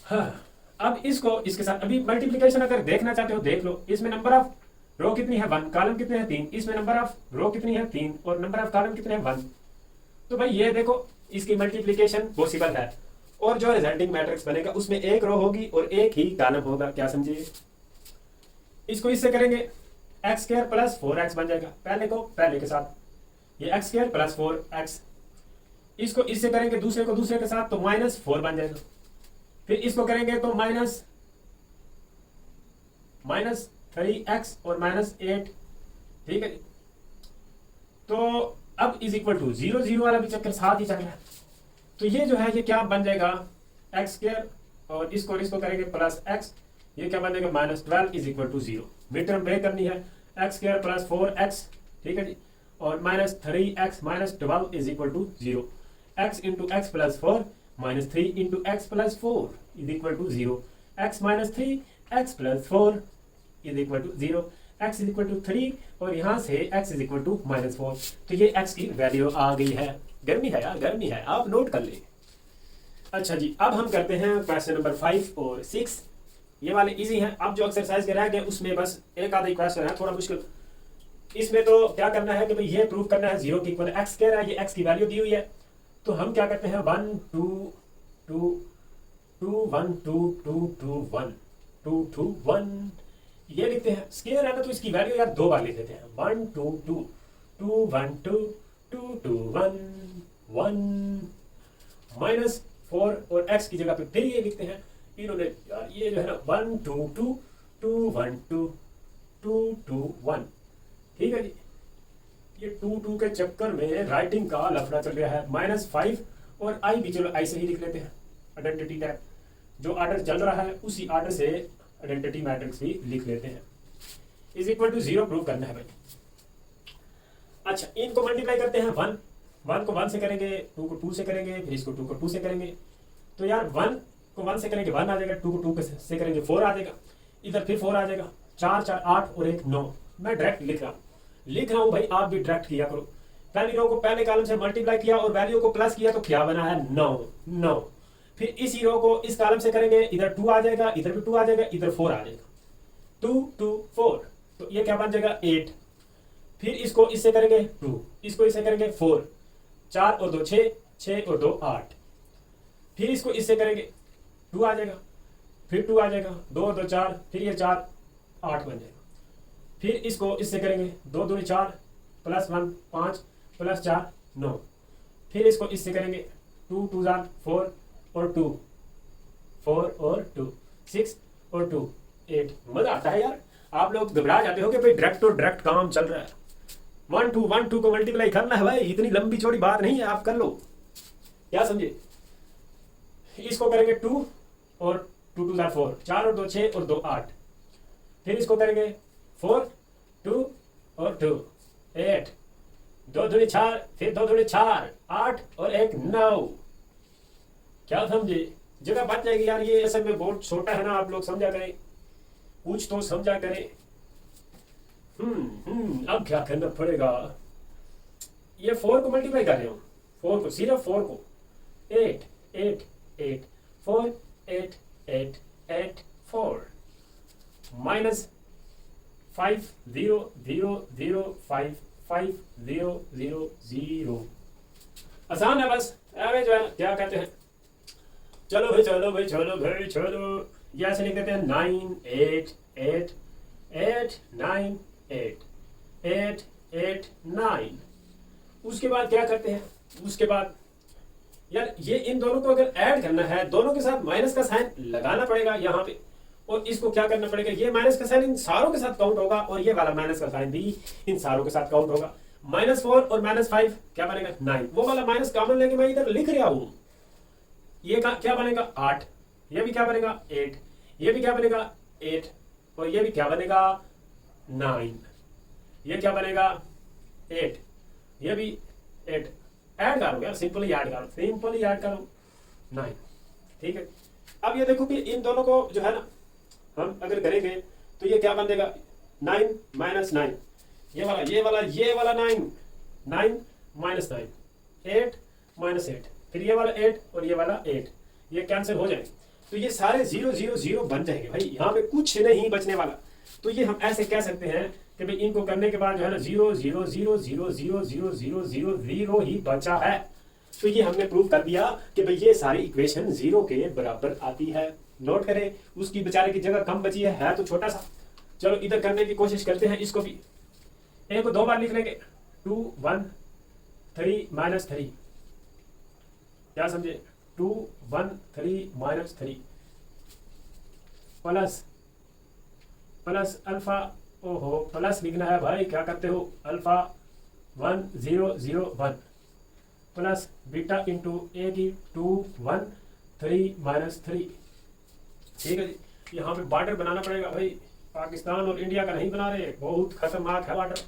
हाँ, अब इसको इसके साथ अभी मल्टीप्लिकेशन अगर देखना चाहते हो देख लो। इसमें नंबर ऑफ रो कितनी है? 1। कॉलम कितने हैं? 3। इसमें नंबर ऑफ रो कितनी है? 3। और नंबर ऑफ कॉलम कितने हैं? 1। तो भाई ये देखो, इसकी मल्टीप्लिकेशन पॉसिबल है, और जो रिजल्टिंग मैट्रिक्स बनेगा उसमें एक रो होगी और एक ही कॉलम होगा। क्या समझिए? इसको इससे करेंगे x² + 4x बन जाएगा, पहले को पहले के साथ, ये x² + 4x। इसको इससे करेंगे दूसरे को दूसरे के साथ तो -4 बन जाएगा। फिर इसको करेंगे तो -3x और -8, ठीक है जी। तो अब = 0 0 वाला भी चक्कर साथ ही चल रहा है। तो ये जो है ये क्या बन जाएगा? x² और इसको करेंगे +x, ये क्या बन जाएगा? -12 = 0। मिड टर्म ब्रेक करनी है, x² + 4x, ठीक है जी, और -3x -12 = 0। x × x + 4 -3 × x + 4 = 0। x - 3 x + 4 = 0। x = 3 और यहाँ से x = -4। तो ये x की वैल्यू आ गई है। गर्मी है यार, गर्मी है, आप नोट कर ले। अच्छा जी, अब हम करते हैं क्वेश्चन नंबर 5 और 6। ये वाले इजी हैं। अब जो एक्सरसाइज के रह गए उसमें बस एक आधा ही क्वेश्चन है, थोड़ा मुश्किल। इसमें तो क्या करना है कि भाई ये प्रूव करना है 0 के इक्वल x कह रहा है, ये x की वैल्यू दी हुई है। तो हम क्या करते हैं 1 2 2 2 1 2 2 2 1 2 2 1 ये लिखते हैं। स्केयर है ना तो इसकी वैल्यू यार 2 बार लिख देते हैं। 1 2 2 2 1 2 2 2 1 1 -4 और x की जगह पे फिर ये लिखते हैं। इन्होंने यार ये जो है ना 1 2 2 2 1 2 2 2 1, ठीक है जी। ये 2 2 के चक्कर में राइटिंग का लफड़ा चल रहा है। -5 और i भी चलो ऐसे ही लिख लेते हैं। आइडेंटिटी टैब जो ऑर्डर चल रहा है उसी ऑर्डर से आइडेंटिटी मैट्रिक्स भी लिख लेते हैं। = 0 प्रूव करना है भाई। अच्छा, इनको मल्टीप्लाई करते हैं। 1 को 1 से करेंगे, 2 को 2 से करेंगे, फिर इसको 2 को 2 से करेंगे। तो यार 1 को 1 से करेंगे 1 आ जाएगा, 2 को 2 से करेंगे 4 आ जाएगा, इधर फिर 4 आ जाएगा। 4 4 8 और 1 9। मैं डायरेक्ट लिख रहा हूँ भाई, आप भी डायरेक्ट किया करो। पहली रो को पहले कॉलम से मल्टीप्लाई किया और वैल्यू को प्लस किया तो क्या बना है? 9। फिर इसी रो को इस कॉलम से करेंगे, इधर 2 आ जाएगा, इधर भी 2 आ जाएगा, इधर 4 आ जाएगा। 2 2 4 तो ये क्या बन जाएगा? 8। फिर इसको इससे करेंगे 2, इसको इससे करेंगे 4, 4 और 2 6, 6 और 2 8। फिर इसको इससे करेंगे 2 आ जाएगा, फिर 2 आ जाएगा, 2 और 2 4, फिर ये 4 8 बन जाएगा। फिर इसको इससे करेंगे 2 दूनी 4 +1 5 +4 9। फिर इसको इससे करेंगे 2 2 4 और 2 4 और 2 6 और 2 8। मजा आता है यार। आप लोग घबरा जाते हो कि भाई डायरेक्ट काम चल रहा है। 1 2 को मल्टीप्लाई करना है भाई, इतनी लंबी चौड़ी बात नहीं है, आप कर लो। क्या समझे? इसको करेंगे 2 और 2 2 4, 4 और 2 6 और 2 8। फिर इसको करेंगे 4 2 और 2 8, 2 दूनी 4, फिर 2 दूनी 4 8 और 1 9। क्या समझे? जगह बच जाएगी यार। ये असल में बहुत छोटा है ना, आप लोग समझा करें, कुछ तो समझा करें। अब क्या करना पड़ेगा? ये 4 को मल्टीप्लाई कर रहे हो, 4 को, सिर्फ 4 को 8 8 8 4 8 8 8 4 -5 0 0 0 5 5000। आसान है बस। अरे जो है क्या कहते हैं, चलो भाई चलो भाई चलो भाई चलो, ये ऐसे लिख देते हैं 98889889। उसके बाद क्या करते हैं, उसके बाद यार ये इन दोनों को अगर ऐड करना है, दोनों के साथ माइनस का साइन लगाना पड़ेगा यहाँ पे, और इसको क्या करना पड़ेगा, ये माइनस का साइन इन सारों के साथ काउंट होगा और ये वाला माइनस का साइन भी इन सारों के साथ काउंट होगा। -4 और -5 क्या बनेगा 9, वो वाला माइनस कॉमन लेके मैं इधर लिख रहा हूं, ये क्या बनेगा 8, ये भी क्या बनेगा 8, ये भी क्या बनेगा 8, और ये भी क्या बनेगा 9, ये क्या बनेगा 8, ये भी 8। ऐड करो यार, सिंपली ऐड करो 9। ठीक है, अब ये देखो कि इन दोनों को जो है ना हम अगर करेंगे तो ये क्या बन जाएगा 9 - 9, ये वाला 9 9 - 9 8 - 8, फिर ये वाला 8 और ये वाला 8, ये कैंसिल हो जाएंगे, तो ये सारे 0 0 0 बन जाएंगे भाई, यहाँ पे कुछ नहीं बचने वाला। तो ये हम ऐसे कह सकते हैं कि भाई इनको करने के बाद जो है ना 0 0 0 0 0 0 0 0 0 ही बचा है। तो ये हमने प्रूव कर दिया कि भाई ये सारी इक्वेशन 0 के बराबर आती है। नोट करें, उसकी बेचारे की जगह कम बची है तो छोटा सा। चलो इधर करने की कोशिश करते हैं, इसको भी ए को 2 बार लिख लेंगे, 2 1 3 -3, क्या समझे, 2 1 3 -3 प्लस अल्फा, ओहो प्लस लिखना है भाई, क्या करते हो, अल्फा 1 0 0 1 प्लस बीटा इंटू ए की 2 1 3 -3। ठीक है जी, यहाँ पे बॉर्डर बनाना पड़ेगा भाई, पाकिस्तान और इंडिया का नहीं बना रहे, बहुत खतरनाक है बॉर्डर।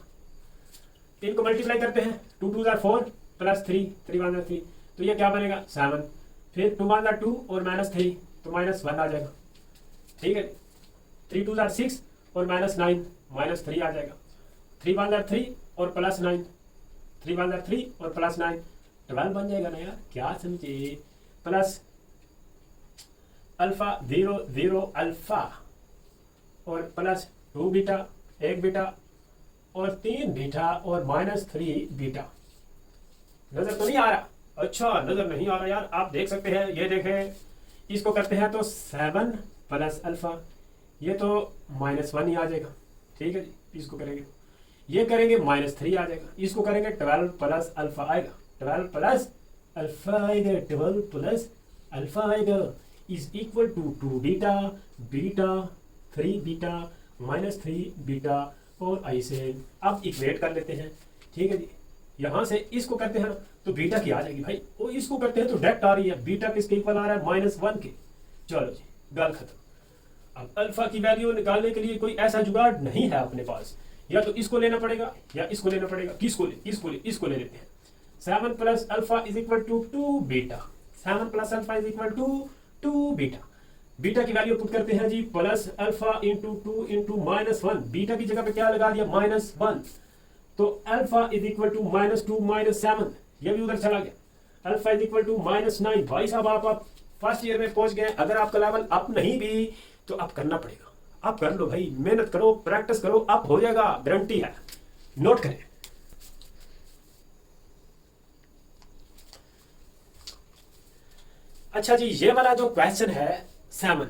इनको मल्टीप्लाई करते हैं, 2 2 4 प्लस 3 3 1 3, तो ये क्या बनेगा 7, फिर 2 1 2 और -3 तो -1 आ जाएगा। ठीक है, 3 2 6 और -9 -3 आ जाएगा, 3 1 3 और +9, 3 1 3 और +9 12 बन जाएगा ना यार, क्या समझे, प्लस अल्फा 0 0 अल्फा और प्लस 2 बीटा 1 बीटा और 3 बीटा और -3 बीटा। नजर तो नहीं आ रहा, अच्छा नजर नहीं आ रहा यार, आप देख सकते हैं, ये देखें, इसको करते हैं तो 7 प्लस अल्फा, ये तो -1 ही आ जाएगा। ठीक है जी, इसको करेंगे, ये करेंगे -3 आ जाएगा, इसको करेंगे 12 प्लस अल्फा आएगा, 12 प्लस अल्फा आएगा, 12 प्लस अल्फा आएगा is equal to 2 beta beta 3 beta -3 beta और ऐसे। अब इक्वेट कर लेते हैं। ठीक है जी, यहाँ से इसको करते हैं तो बीटा की आ जाएगी भाई, और इसको करते हैं तो डायरेक्ट आ रही है, बीटा किसके इक्वल आ रहा है -1 के। चलो जी, गल खत्म। अब अल्फा की वैल्यू निकालने के लिए कोई ऐसा जुगाड़ नहीं है अपने पास, या तो इसको लेना पड़ेगा या इसको लेना पड़ेगा। किसको ले लेते हैं। 7 plus alpha is equal to 2 beta, 7 plus alpha is equal to 2 beta. Beta की वैल्यू पुट करते हैं जी, plus alpha into 2 into -1, beta की जगह पे क्या लगा दिया -1, तो अल्फा इज इक्वल टू -2 -7, ये भी उधर चला गया। Alpha is equal to -9। भाई साहब आप फर्स्ट ईयर में पहुंच गए, अगर आपका लेवल अप नहीं भी तो अब करना पड़ेगा, अब कर लो भाई, मेहनत करो, प्रैक्टिस करो, अप हो जाएगा, गारंटी है। नोट करें, अच्छा जी, ये वाला जो क्वेश्चन है 7,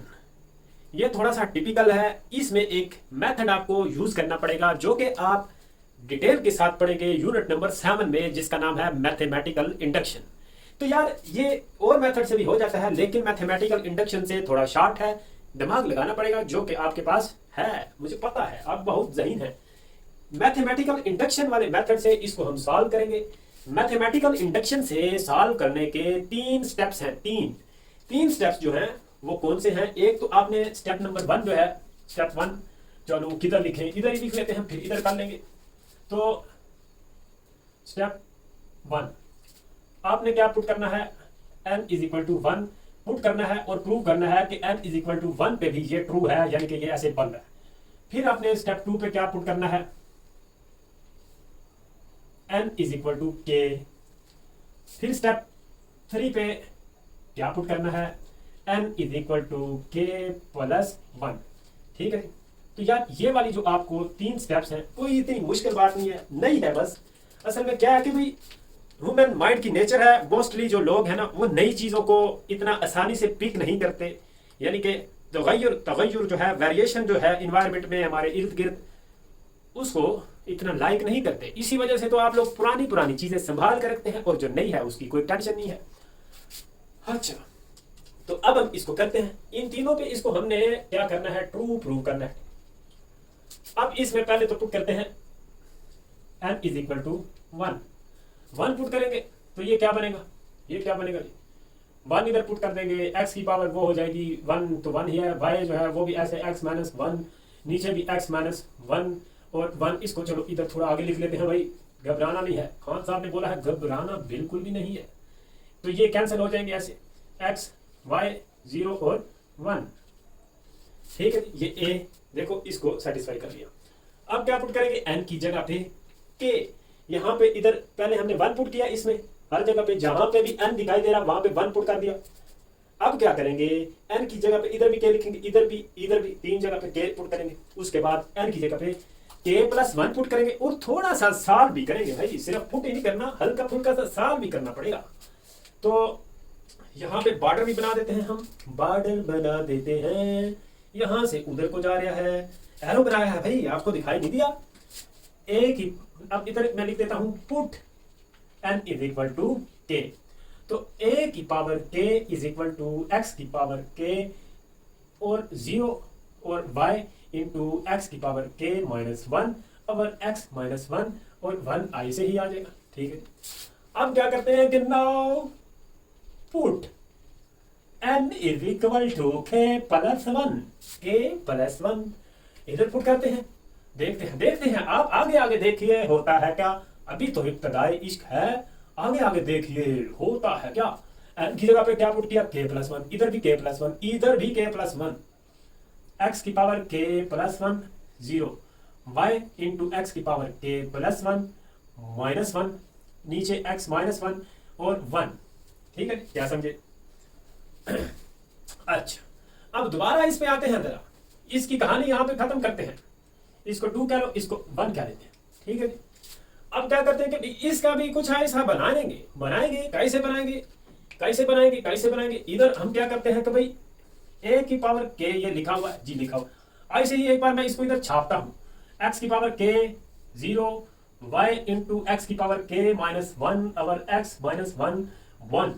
ये थोड़ा सा टिपिकल है, इसमें एक मेथड आपको यूज करना पड़ेगा जो कि आप डिटेल के साथ पढ़ेंगे यूनिट नंबर 7 में, जिसका नाम है मैथमेटिकल इंडक्शन। तो यार ये और मेथड से भी हो जाता है, लेकिन मैथमेटिकल इंडक्शन से थोड़ा शॉर्ट है, दिमाग लगाना पड़ेगा, जो कि आपके पास है, मुझे पता है आप बहुत ज़हीन है। मैथमेटिकल इंडक्शन वाले मेथड से इसको हम सॉल्व करेंगे। मैथमेटिकल इंडक्शन से सॉल्व करने के 3 स्टेप्स हैं, तीन स्टेप्स जो हैं वो कौन से हैं। एक तो आपने स्टेप नंबर 1 जो है, स्टेप 1, चलो किधर लिखें, इधर ही लिख लेते हैं, फिर इधर कर लेंगे। तो स्टेप 1 आपने क्या पुट करना है, n is equal to 1 put करना है और प्रूव करना है कि n इज इक्वल टू 1 पे भी ये ट्रू है, यानी कि ये ऐसे बन रहा है। फिर आपने स्टेप 2 पे क्या पुट करना है, n is equal to k। फिर स्टेप 3 पे क्या पुट करना है, n is equal to k plus 1। ठीक है, तो यार ये वाली जो आपको 3 स्टेप्स हैं कोई इतनी मुश्किल बात नहीं है, नहीं है। बस असल में क्या है कि भाई ह्यूमन माइंड की नेचर है, मोस्टली जो लोग हैं ना वो नई चीज़ों को इतना आसानी से पिक नहीं करते, यानी कि तगय्युर जो है, वेरिएशन जो है इन्वायरमेंट में हमारे इर्द गिर्द, उसको इतना लाइक नहीं करते। इसी वजह से तो आप लोग पुरानी पुरानी चीज़ें संभाल कर रखते हैं और जो नई है उसकी कोई टेंशन नहीं है। अच्छा, तो अब हम इसको करते हैं। इन तीनों पे इसको हमने क्या करना है, ट्रू प्रूव करना है। अब इसमें पहले तो पुट करते हैं n is equal to 1 put करेंगे तो ये क्या बनेगा, ये क्या बनेगा जी, 1 इधर पुट कर देंगे, x की पावर वो हो जाएगी 1, तो 1 ही है। y जो है वो भी ऐसे x माइनस 1, नीचे भी x माइनस 1 और 1। इसको चलो इधर थोड़ा आगे लिख लेते हैं भाई, घबराना नहीं है। खान साहब ने बोला है घबराना बिल्कुल भी नहीं है। तो ये कैंसिल हो जाएंगे ऐसे, x y 0 और 1, ठीक है। ये a देखो इसको सेटिस्फाई कर लिया। अब क्या पुट करेंगे, n की जगह पे k, यहाँ पे इधर पहले हमने 1 पुट किया, इसमें हर जगह पे जहां पे भी n दिखाई दे रहा वहां पे 1 पुट कर दिया। अब क्या करेंगे, n की जगह पे इधर भी k लिखेंगे, इधर भी 3 जगह पे k पुट करेंगे। उसके बाद n की जगह पे k प्लस 1 पुट करेंगे और थोड़ा सा साल भी करेंगे भाई, सिर्फ पुट ही नहीं करना, हल्का फुल्का सा साल भी करना पड़ेगा। तो यहाँ पे बॉर्डर भी बना देते हैं, हम बॉर्डर बना देते हैं। यहां से उधर को जा रहा है, एरो बनाया है भाई, आपको दिखाई नहीं दिया। एक ही, अब इधर मैं लिख देता हूं put n is equal to k, तो a की power k is equal to x की पावर k और 0 और y इंटू x की पावर k माइनस 1 और x माइनस 1 और 1 i से ही आ जाएगा, ठीक है। अब क्या करते हैं कि now put n is equal to k plus 1, इधर पुट करते हैं। देखते हैं आप आगे देखिए होता है क्या। अभी तो इब्तदाई इश्क है, आगे देखिए होता है क्या। n की जगह पे क्या पुट किया, k प्लस 1, इधर भी k प्लस 1, इधर भी k प्लस 1, x की power k plus 1 0, y into x की पावर k प्लस 1 माइनस 1, नीचे x माइनस 1 और 1, ठीक है, क्या समझे। अच्छा, अब दोबारा इस पे आते हैं, जरा इसकी कहानी यहाँ पे खत्म करते हैं। इसको 2 कह लो, इसको 1 कह लेते हैं, ठीक है जी। अब क्या करते हैं कि इसका भी कुछ ऐसा बनाएंगे। कैसे बनाएंगे। इधर हम क्या करते हैं कि भाई a की पावर k, ये लिखा हुआ है जी, लिखा हुआ। ऐसे ही एक बार मैं इसको इधर छापता हूँ, x की power k 0, y into x की पावर k माइनस 1 और x माइनस 1।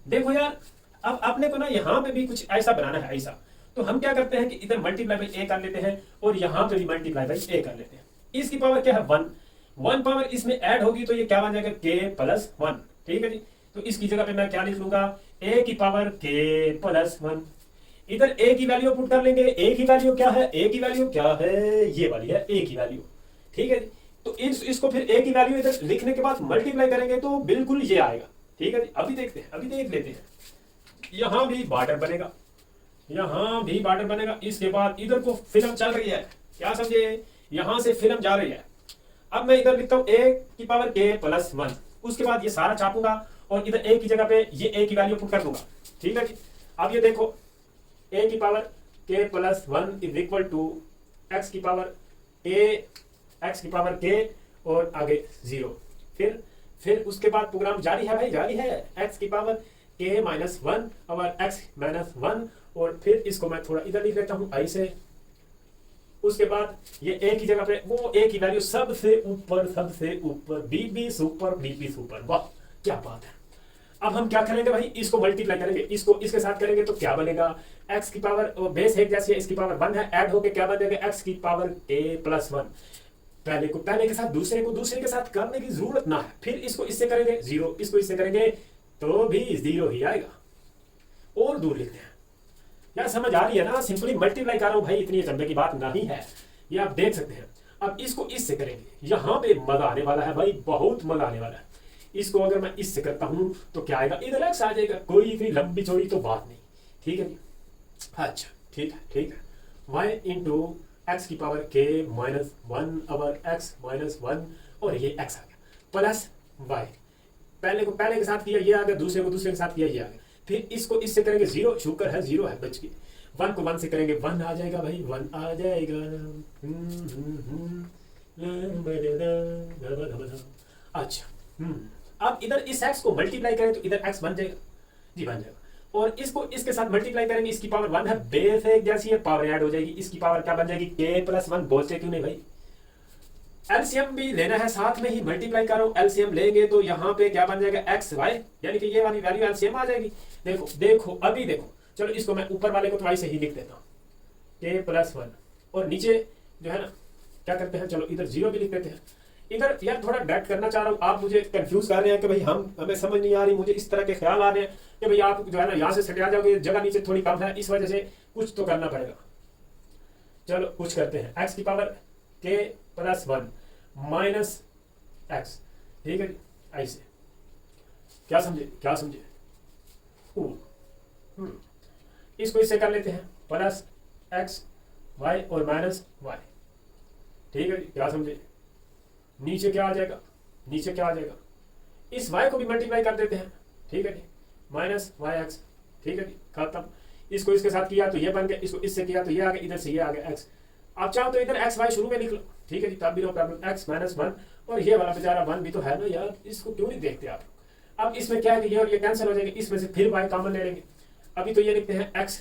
देखो यार, अब अपने को ना यहाँ पे भी कुछ ऐसा बनाना है, ऐसा। तो हम क्या करते हैं कि इधर मल्टीप्लाई बाई a कर लेते हैं और यहाँ पे भी मल्टीप्लाई बाई a कर लेते हैं। इसकी पावर क्या है 1 पावर इसमें ऐड होगी तो ये क्या बन जाएगा k प्लस 1, ठीक है जी। तो इसकी जगह पे मैं क्या लिख लूंगा, a की पावर k प्लस 1। इधर a की वैल्यू पुट कर लेंगे। a की वैल्यू क्या है, ये वाली है a की वैल्यू, ठीक है जी। तो इसको फिर a की वैल्यू इधर लिखने के बाद मल्टीप्लाई करेंगे तो बिल्कुल ये आएगा, ठीक है जी। अभी देख लेते हैं। यहाँ भी बॉर्डर बनेगा, इसके बाद इधर को फिल्म चल रही है, क्या समझे, यहां से फिल्म जा रही है। अब मैं इधर लिखता हूं a की पावर k प्लस 1, उसके बाद ये सारा छापूंगा और इधर a की जगह पे ये a की वैल्यू पुट कर दूंगा, ठीक है जी। अब ये देखो a की power k plus 1 is equal to x की पावर k और आगे 0। फिर उसके बाद प्रोग्राम जारी है भाई, जारी है। x की पावर k माइनस 1 और x माइनस 1 और फिर इसको मैं थोड़ा इधर लिख लेता हूँ ऐसे। उसके बाद ये a की जगह पे वो a की वैल्यू सबसे ऊपर बीबी सुपर, वाह क्या बात है। अब हम क्या करेंगे भाई, इसको मल्टीप्लाई करेंगे, इसको इसके साथ करेंगे तो क्या बनेगा, x की पावर बेस एक जैसी है, इसकी पावर 1 है, ऐड होके क्या बनेगा x की पावर k प्लस 1। पहले के साथ दूसरे के साथ करने की जरूरत ना है। फिर इसको इससे करेंगे 0, इसको इससे करेंगे तो भी 0 ही आएगा। और दूर लिखते हैं, यार समझ आ रही है ना, सिंपली मल्टीप्लाई कर रहा हूं भाई, इतनी चंबे की बात नहीं है, ये आप देख सकते हैं। अब इसको इससे करेंगे, यहाँ पे मजा आने वाला है भाई, बहुत मजा आने वाला है। इसको अगर मैं इससे करता हूं तो क्या आएगा, इधर x आ जाएगा, कोई भी लंबी चौड़ी तो बात नहीं, ठीक है। अच्छा ठीक है, y इंटू एक्स की पावर k माइनस 1 और x माइनस 1 और ये x आ गया प्लस y। पहले के साथ किया ये आ गया, दूसरे के साथ किया ये आ गया। फिर इसको इससे करेंगे 0, शुक्र है 0 है, बच गई। वन को वन से करेंगे वन आ जाएगा भाई, वन आ जाएगा। अच्छा अब इधर इस एक्स को मल्टीप्लाई करें तो इधर एक्स बन जाएगा जी, बन जाएगा। और इसको इसके साथ मल्टीप्लाई करेंगे, इसकी पावर वन है, बेस एक जैसी है, पावर ऐड हो जाएगी, इसकी पावर क्या बन जाएगी के प्लस वन। बोलते क्यों नहीं भाई, एलसीएम भी लेना है, साथ में ही मल्टीप्लाई करो। एलसीएम लेंगे तो यहाँ पे क्या बन जाएगा एक्स वाई, यानी कि ये वाली वैल्यू एलसीएम आ जाएगी। देखो देखो अभी देखो, चलो इसको मैं ऊपर वाले को तो वाई से ही लिख देता हूँ के प्लस वन, और नीचे जो है ना क्या करते हैं, चलो इधर जीरो भी लिख देते हैं। इधर यार थोड़ा डैट करना चाह रहा हूँ, आप मुझे कंफ्यूज कर रहे हैं कि भाई हमें समझ नहीं आ रही, मुझे इस तरह के ख्याल आ रहे हैं कि भाई आप जो है ना यहाँ से सटिया जाओगे, जगह नीचे थोड़ी कम है, इस वजह से कुछ तो करना पड़ेगा। चलो कुछ करते हैं, एक्स की पावर के प्लस वन माइनस एक्स, ठीक है ऐसे, क्या समझे क्या समझे। इसको इससे कर लेते हैं प्लस एक्स वाई और माइनस वाई, ठीक है जी, क्या समझे। नीचे क्या आ जाएगा, नीचे क्या आ जाएगा, इस y को भी मल्टीप्लाई कर देते हैं, ठीक है जी, माइनस वाई एक्स, ठीक है जी, खत्म। इसको इसके साथ किया तो ये बन गया, इसको इससे किया तो ये आ गया, इधर से ये आ गया x। आप चाहो तो इधर एक्स वाई शुरू में लिख लो, ठीक है जी, तब भी no problem. X minus one, और ये वाला बेचारा वन भी तो है ना यार, इसको क्यों नहीं देखते आप। अब इसमें क्या है कि ये और ये कैंसिल हो जाएंगे, इसमें से फिर y कॉमन ले लेंगे। अभी तो ये लिखते हैं x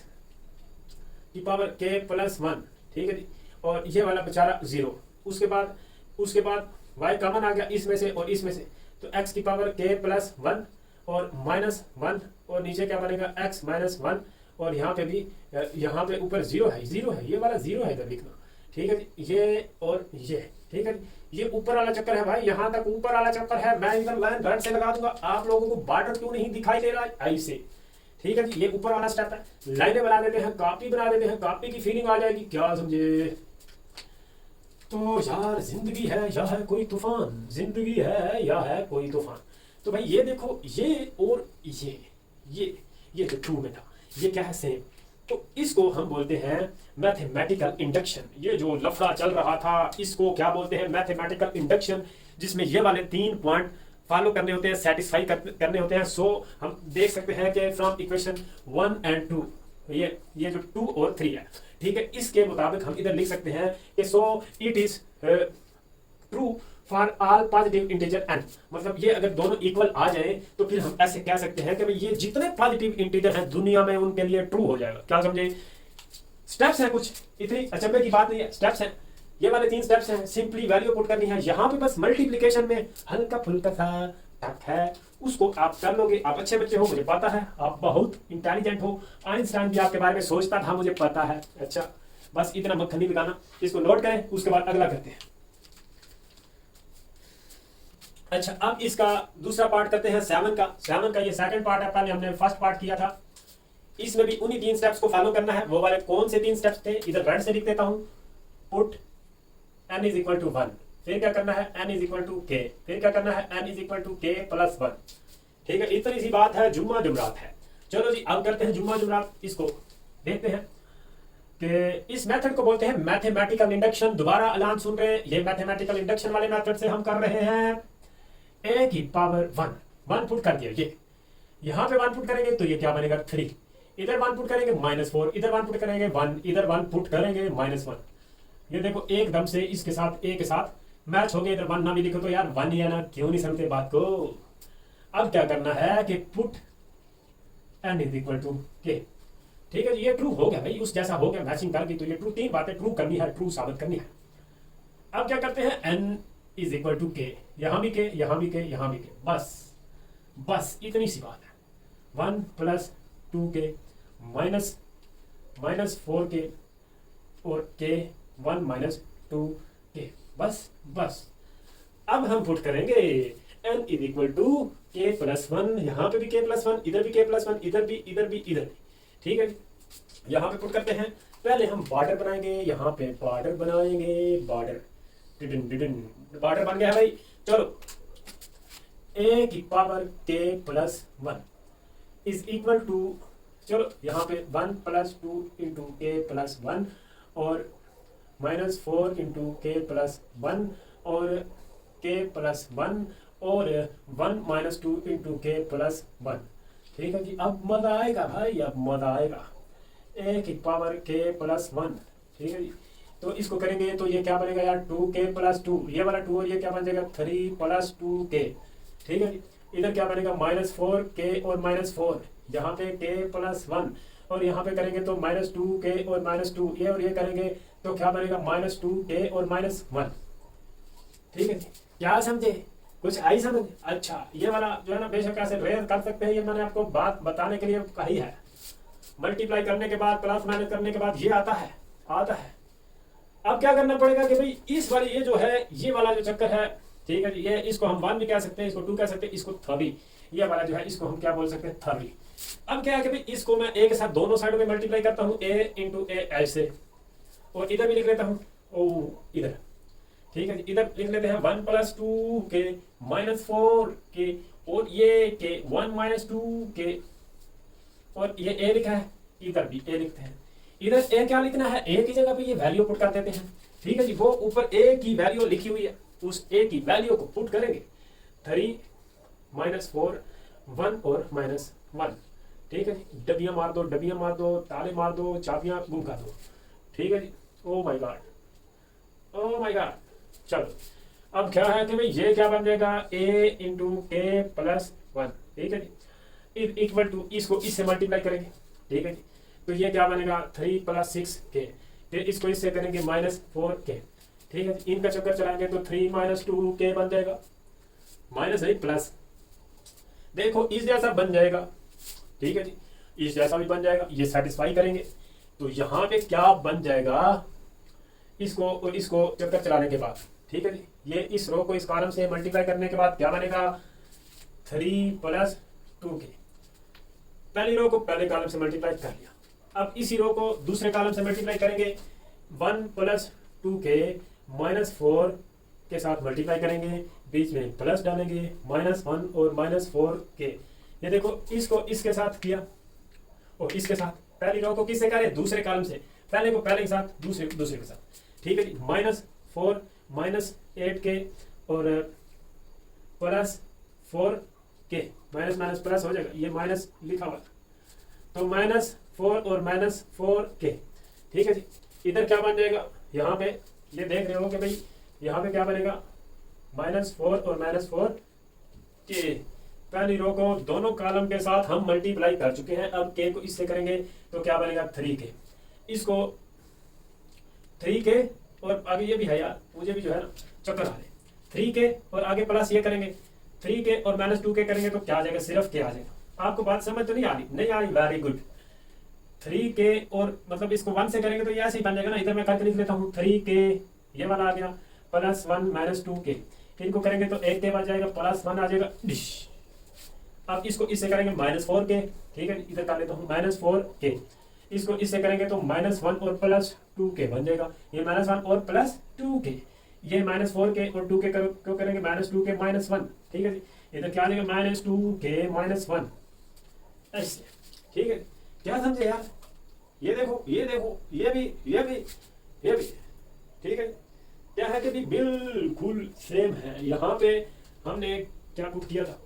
की पावर के प्लस वन, ठीक है जी, और ये वाला बेचारा जीरो। उसके बाद y कॉमन आ गया इसमें से और इसमें से, तो x की पावर के प्लस वन और माइनस वन, और नीचे क्या बनेगा x माइनस वन, और यहाँ पे भी यहाँ पे ऊपर जीरो है, जीरो है, ये वाला जीरो है इधर लिखना, ठीक है जी, ये और ये, ठीक है जी, ये ऊपर वाला चक्कर है भाई, यहाँ तक ऊपर वाला चक्कर है। मैं इधर लाइन घट से लगा दूंगा, आप लोगों को बॉर्डर क्यों नहीं दिखाई दे रहा है ऐसे, ठीक है जी, ये ऊपर वाला स्टेप है। लाइनें बना देते हैं, कॉपी बना देते हैं, कॉपी की फीलिंग आ जाएगी, क्या समझे। तो यार जिंदगी है या है कोई तूफान, जिंदगी है या है कोई तूफान। तो भाई ये देखो, ये और ये जो टू में था, ये क्या है सेम, तो इसको हम बोलते हैं मैथमेटिकल इंडक्शन। ये जो लफड़ा चल रहा था इसको क्या बोलते हैं, मैथमेटिकल इंडक्शन, जिसमें ये वाले 3 पॉइंट फॉलो करने होते हैं, सेटिस्फाई करने होते हैं। सो हम देख सकते हैं कि फ्रॉम इक्वेशन 1 एंड 2, ये जो 2 और 3 है, ठीक है, इसके मुताबिक हम इधर लिख सकते हैं कि so it is true for all positive integer n, मतलब ये अगर दोनों इक्वल आ जाए तो फिर हम ऐसे कह सकते हैं कि भाई ये जितने पॉजिटिव इंटीजर हैं दुनिया में उनके लिए ट्रू हो जाएगा। क्या समझे, स्टेप्स हैं, कुछ इतनी अचंभे की बात नहीं है, स्टेप्स हैं, ये वाले 3 स्टेप्स हैं। सिंपली वैल्यू पुट करनी है, यहाँ पे बस मल्टीप्लिकेशन में हल्का फुल्का सा टक है, उसको आप कर लोगे। आप अच्छे बच्चे हो, मुझे पता है, आप बहुत इंटेलिजेंट हो, आइंस्टाइन भी आपके बारे में सोचता था, मुझे पता है। अच्छा बस इतना मक्खन नहीं लगाना, इसको नोट करें, उसके बाद अगला करते हैं। अच्छा अब इसका दूसरा पार्ट करते हैं 7 का ये सेकंड पार्ट है, पहले हमने फर्स्ट पार्ट किया था, इसमें भी उन्हीं 3 स्टेप्स को फॉलो करना है। वो वाले कौन से 3 स्टेप्स थे, इधर रेड से लिख देता हूं, put n is equal to 1, फिर क्या करना है n is equal to k, फिर क्या करना है n is equal to k plus 1, ठीक है, इतनी सी बात है, जुम्मा जुमरात है। चलो जी अब करते हैं जुम्मा जुमरात, इसको देखते हैं कि इस मेथड को बोलते हैं मैथमेटिकल इंडक्शन। दोबारा ऐलान सुन रहे हैं, ये मैथमेटिकल इंडक्शन वाले मेथड से हम कर रहे हैं। a की पावर 1 पुट कर दिया, ये यहाँ पे 1 पुट करेंगे तो ये क्या बनेगा 3, इधर 1 पुट करेंगे -4, इधर 1 पुट करेंगे 1, इधर 1 पुट करेंगे -1। ये देखो एकदम से इसके साथ a के साथ मैच हो गए, इधर 1 ना भी लिखो तो यार 1 ही है ना, क्यों नहीं समझते बात को। अब क्या करना है कि put n is equal to k, ठीक है, ये ट्रू हो गया भाई, उस जैसा हो गया, मैचिंग कर दी, तो ये ट्रू, 3 बातें ट्रू करनी है, ट्रू साबित करनी है। अब क्या करते हैं n is equal to k, यहाँ भी k, यहाँ भी k, यहाँ भी k, बस इतनी सी बात है। 1 प्लस 2k माइनस 4k और k 1 माइनस 2k, बस अब हम पुट करेंगे n is equal to k plus 1, यहाँ पे भी k प्लस 1, इधर भी k प्लस 1, इधर भी, ठीक है, यहाँ पे पुट करते हैं। पहले हम बॉर्डर बनाएंगे, यहाँ पे बॉर्डर बनाएंगे, बॉर्डर बन गया है भाई। चलो a की power k plus 1 is equal to, चलो यहाँ पे 1 प्लस 2 इंटू k प्लस 1 और -4 इंटू k प्लस 1 और k प्लस 1 और 1 माइनस 2 इंटू k प्लस 1, ठीक है जी। अब मजा आएगा भाई, अब मजा आएगा। ए की पावर के प्लस 1, ठीक है जी। तो इसको करेंगे तो ये क्या बनेगा यार, 2k प्लस 2, ये वाला 2 और ये क्या बन जाएगा 3 प्लस 2k, ठीक है जी। इधर क्या बनेगा -4k और -4, यहाँ पे k प्लस 1 और यहाँ पे करेंगे तो -2k और -2, ये और ये करेंगे तो क्या बनेगा -2k और -1, ठीक है जी। क्या समझे, कुछ आई समझ? अच्छा, ये वाला जो है ना बेशक ऐसे रेयर कर सकते हैं, ये मैंने आपको बात बताने के लिए कही है। मल्टीप्लाई करने के बाद प्लस माइनस करने के बाद ये आता है। अब क्या करना पड़ेगा कि भाई इस वाली ये जो है, ये वाला जो चक्कर है, ठीक है जी, ये इसको हम 1 भी कह सकते हैं, इसको 2 कह सकते हैं, इसको 3, ये वाला जो है इसको हम क्या बोल सकते हैं 3। अब क्या है कि भाई इसको मैं ए के साथ दोनों साइडों में मल्टीप्लाई करता हूँ, a इंटू ए ऐसे, और इधर भी लिख लेता हूँ ओ इधर, ठीक है जी। इधर लिख लेते हैं 1 प्लस 2k -4k और ये के 1 माइनस 2k, और ये ए लिखा है, इधर भी ए लिखते हैं। इधर ए क्या लिखना है, ए की जगह पे ये वैल्यू पुट कर देते हैं, ठीक है जी। वो ऊपर ए की वैल्यू लिखी हुई है, उस ए की वैल्यू को पुट करेंगे, 3 -4 1 और -1, ठीक है जी। डबियां मार दो, ताले मार दो, चाबियां गुम कर दो, ठीक है जी। ओ माय गॉड, चलो अब क्या है कि भाई ये क्या बन जाएगा a इंटू के प्लस 1, ठीक है जी, इक्वल टू इसको इससे मल्टीप्लाई करेंगे, ठीक है जी। तो ये क्या बनेगा 3 प्लस 6k, फिर इसको इससे करेंगे -4k, ठीक है जी। इनका चक्कर चलाएंगे तो 3 - 2k बन जाएगा, माइनस नहीं प्लस, देखो इस जैसा बन जाएगा, ठीक है जी, इस जैसा भी बन जाएगा। ये सेटिस्फाई करेंगे तो यहाँ पे क्या बन जाएगा, इसको और इसको चक्कर चलाने के बाद, ठीक है जी, ये इस रो को इस कॉलम से मल्टीप्लाई करने के बाद क्या बनेगा 3 प्लस 2k। पहली रो को पहले कॉलम से मल्टीप्लाई कर लिया, अब इसी रो को दूसरे कॉलम से मल्टीप्लाई करेंगे, 1 प्लस 2k -4 के साथ मल्टीप्लाई करेंगे, बीच में प्लस डालेंगे, -1 और -4k। ये देखो इसको इसके साथ किया और इसके साथ, पहली रो को किससे करें, दूसरे कॉलम से, पहले को पहले के साथ, दूसरे के साथ, ठीक है जी। -4 -8k और +4k, माइनस प्लस हो जाएगा, ये माइनस लिखा हुआ तो -4 और -4k, ठीक है जी। इधर क्या बन जाएगा, यहाँ पे ये देख रहे हो कि भाई यहाँ पे क्या बनेगा -4 और -4k। पहली रो को दोनों कॉलम के साथ हम मल्टीप्लाई कर चुके हैं, अब k को इससे करेंगे तो क्या बनेगा 3k, इसको 3k और आगे ये भी है यार, मुझे भी जो है ना चक्कर आ रहे, 3k और आगे प्लस ये करेंगे, 3k और -2k करेंगे तो क्या आ जाएगा, सिर्फ k आ जाएगा। आपको बात समझ तो नहीं आ रही, वेरी गुड। 3k और मतलब इसको 1 से करेंगे तो ये ऐसे ही बन जाएगा ना, इधर मैं करके लिख लेता हूँ 3k, ये वाला आ गया, +1 -2k, इनको करेंगे तो 1k बच जाएगा, +1 आ जाएगा डिश। अब इसको इससे करेंगे -4k, ठीक है, इधर कर लेता हूँ -4k, इसको इससे करेंगे तो -1 और +2k बन जाएगा, ये -1 और +2k, ये -4k और 2k क्यों करेंगे -2k -1, ठीक है जी। इधर क्या आ जाएगा -2k -1, ऐसे, ठीक है। क्या समझे यार, ये देखो ये भी, ठीक है। क्या है कि भी बिल्कुल सेम है, यहाँ पे हमने क्या पुट किया था।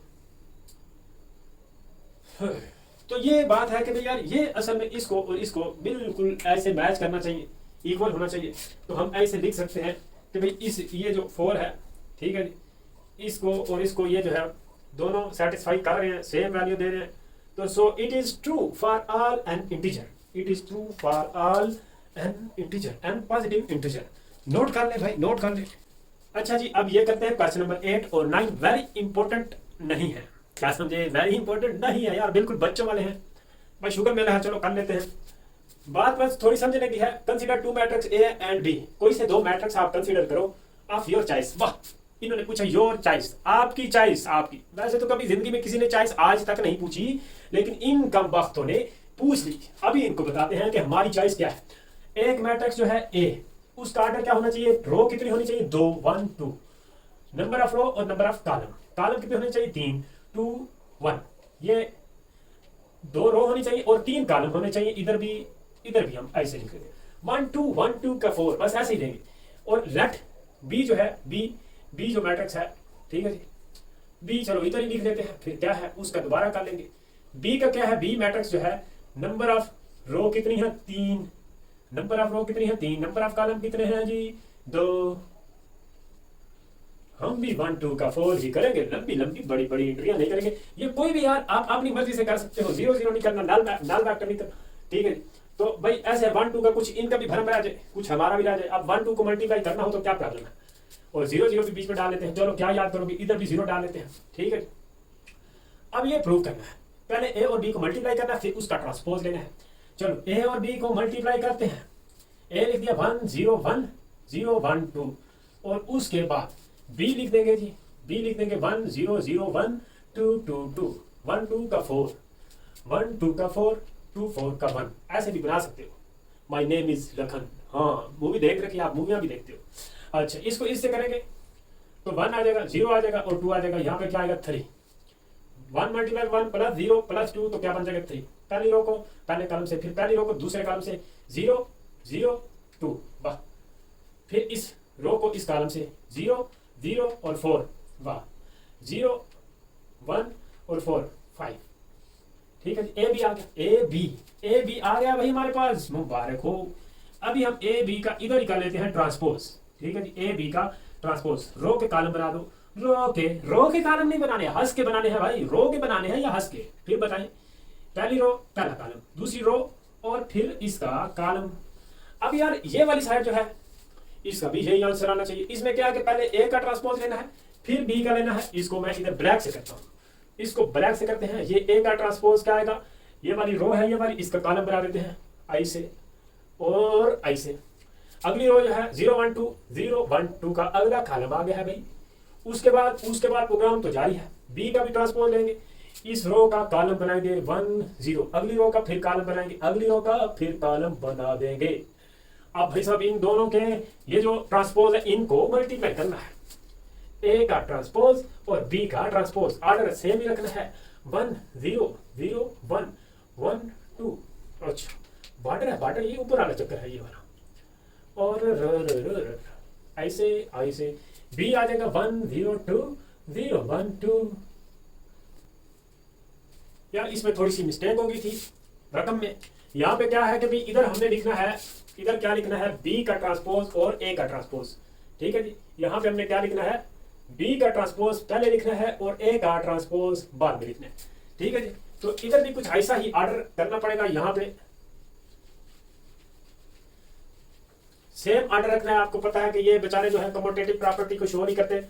तो ये बात है कि भाई यार ये असल में इसको और इसको बिल्कुल ऐसे मैच करना चाहिए, इक्वल होना चाहिए। तो हम ऐसे लिख सकते हैं कि भाई ये जो 4 है, ठीक है जी, इसको और इसको ये जो है दोनों सेटिस्फाई कर रहे हैं, सेम वैल्यू दे रहे हैं। तो so it is true for all N integer, it is true for all N integer and positive integer. Note कर ले भाई, नोट कर ले। अच्छा जी, अब ये करते हैं क्वेश्चन नंबर 8 और 9, वेरी इंपॉर्टेंट नहीं है, क्या समझे, वेरी इंपॉर्टेंट नहीं है यार, बिल्कुल बच्चों वाले हैं भाई, शुगर मेला है, चलो कर लेते हैं। बात बस थोड़ी समझने की है। Consider 2 matrix A and B, कोई से 2 मैट्रिक्स आप कंसीडर करो ऑफ योर चॉइस। वाह, इन्होंने पूछा योर चॉइस, आपकी चॉइस, आपकी। वैसे तो कभी जिंदगी में किसी ने चॉइस आज तक नहीं पूछी, लेकिन इन कम वक्तों ने पूछ ली। अभी इनको बताते हैं कि हमारी चॉइस क्या है। एक मैट्रिक्स जो है ए, उसका ऑर्डर क्या होना चाहिए, रो कितनी होनी चाहिए, 2 1 2, नंबर ऑफ रो और नंबर ऑफ कॉलम, कॉलम कितने होने चाहिए, 3 2 1, ये 2 रो होनी चाहिए और 3 कॉलम होने चाहिए। इधर भी हम ऐसे लिख देंगे 1 2 1 2 का 4, बस ऐसे ही लेंगे। और लेट बी जो है, बी जो मैट्रिक्स है, ठीक है जी, बी चलो इधर ही लिख देते हैं, फिर क्या है उसका दोबारा कर लेंगे। बी का क्या है, बी मैट्रिक्स जो है नंबर ऑफ रो कितनी है 3, नंबर ऑफ रो कितनी है 3, नंबर ऑफ कॉलम कितने हैं जी 2। हम भी 1 2 का 4 ही करेंगे, लंबी लंबी बड़ी बड़ी एंट्रियां नहीं करेंगे। ये कोई भी यार आप अपनी मर्जी से कर सकते हो, 0 0 नहीं करना, नाल वेक्टर नहीं करना, ठीक है। तो भाई ऐसे 1 2 का कुछ इनका भी भरम रह जाए, कुछ हमारा भी रह जाए। अब 1 2 को मल्टीप्लाई करना हो तो क्या प्रॉब्लम है, और 0 0 भी बीच में डाल लेते हैं, चलो क्या याद करोगे, इधर भी 0 डाल लेते हैं, ठीक है। अब ये प्रूव करना है, पहले ए और बी को मल्टीप्लाई करना है, फिर उसका ट्रांसपोज लेना है। चलो ए और बी को मल्टीप्लाई करते हैं, ए लिख दिया 1 0 1 0 1 2, और उसके बाद बी लिख देंगे जी, बी लिख देंगे 1 0 0 1 2 2 2, 1 2 का 4, 1 2 का 4 2 4 का 1, ऐसे भी बना सकते हो। माई नेम इज लखन, हाँ मूवी देख रखी है आप, मूवियाँ भी देखते हो। अच्छा इसको इससे करेंगे तो 1 आ जाएगा, 0 आ जाएगा और 2 आ जाएगा, यहाँ पे क्या आएगा 3, 1 मल्टीप्लाई 1 प्लस 0 प्लस 2 तो क्या बन जाएगा 3। पहली रो को पहले कॉलम से, फिर पहली रो को दूसरे कॉलम से, 0 0 2, वाह। फिर इस रो को इस कॉलम से 0 0 और 4, वाह, 0 1 और 4 5, ठीक है जी। ए बी आ गया, ए बी आ गया भाई हमारे पास, मुबारक हो। अभी हम ए बी का इधर ही कर लेते हैं ट्रांसपोज, ठीक है जी। ए बी का ट्रांसपोज, रो के कॉलम बना दो, रो के कॉलम नहीं बनाने, हंस के बनाने हैं भाई, रो के बनाने हैं या हंस के, फिर बताएं। पहली रो पहला कॉलम, दूसरी रो और फिर इसका कॉलम। अब यार ये वाली साइड जो है इसका भी यही आंसर आना चाहिए। इसमें क्या है कि पहले ए का ट्रांसपोज लेना है, फिर बी का लेना है। इसको मैं इधर ब्लैक से करता हूँ, इसको ब्लैक से करते हैं। ये ए का ट्रांसपोज क्या आएगा, ये वाली रो है, ये वाली, इसका कॉलम बना देते हैं आई से और आई से। अगली रो जो है 0 1 2 0 1 2 का अगला कॉलम आ गया है भाई। उसके बाद प्रोग्राम तो जारी है, बी का भी ट्रांसपोज लेंगे, इस रो का कॉलम बनाएंगे 1 0, अगली रो का फिर कॉलम बनाएंगे, अगली रो का फिर कॉलम बना देंगे। अब भाई साहब इन दोनों के ये जो ट्रांसपोज है इनको मल्टीप्लाई करना है, ए का ट्रांसपोज और बी का ट्रांसपोज, ऑर्डर सेम ही रखना है, 1 0 0 1 1 2। अच्छा बार्डर है, बार्डर ये ऊपर वाला चक्कर है ये वाला, और ऐसे ऐसे बी आ जाएगा 1 0 2 0 1 2। यार इसमें थोड़ी सी मिस्टेक हो गई थी रकम में। यहाँ पे क्या है कि भाई इधर हमने लिखना है, इधर क्या लिखना है, बी का ट्रांसपोज और ए का ट्रांसपोज, ठीक है जी। यहाँ पे हमने क्या लिखना है, बी का ट्रांसपोज पहले लिखना है और ए का ट्रांसपोज बाद में लिखना है, ठीक है जी। तो इधर भी कुछ ऐसा ही ऑर्डर करना पड़ेगा, यहाँ पे सेम ऑर्डर रखना है। आपको पता है कि ये बेचारे जो है कमोटेटिव प्रॉपर्टी को शो नहीं करते,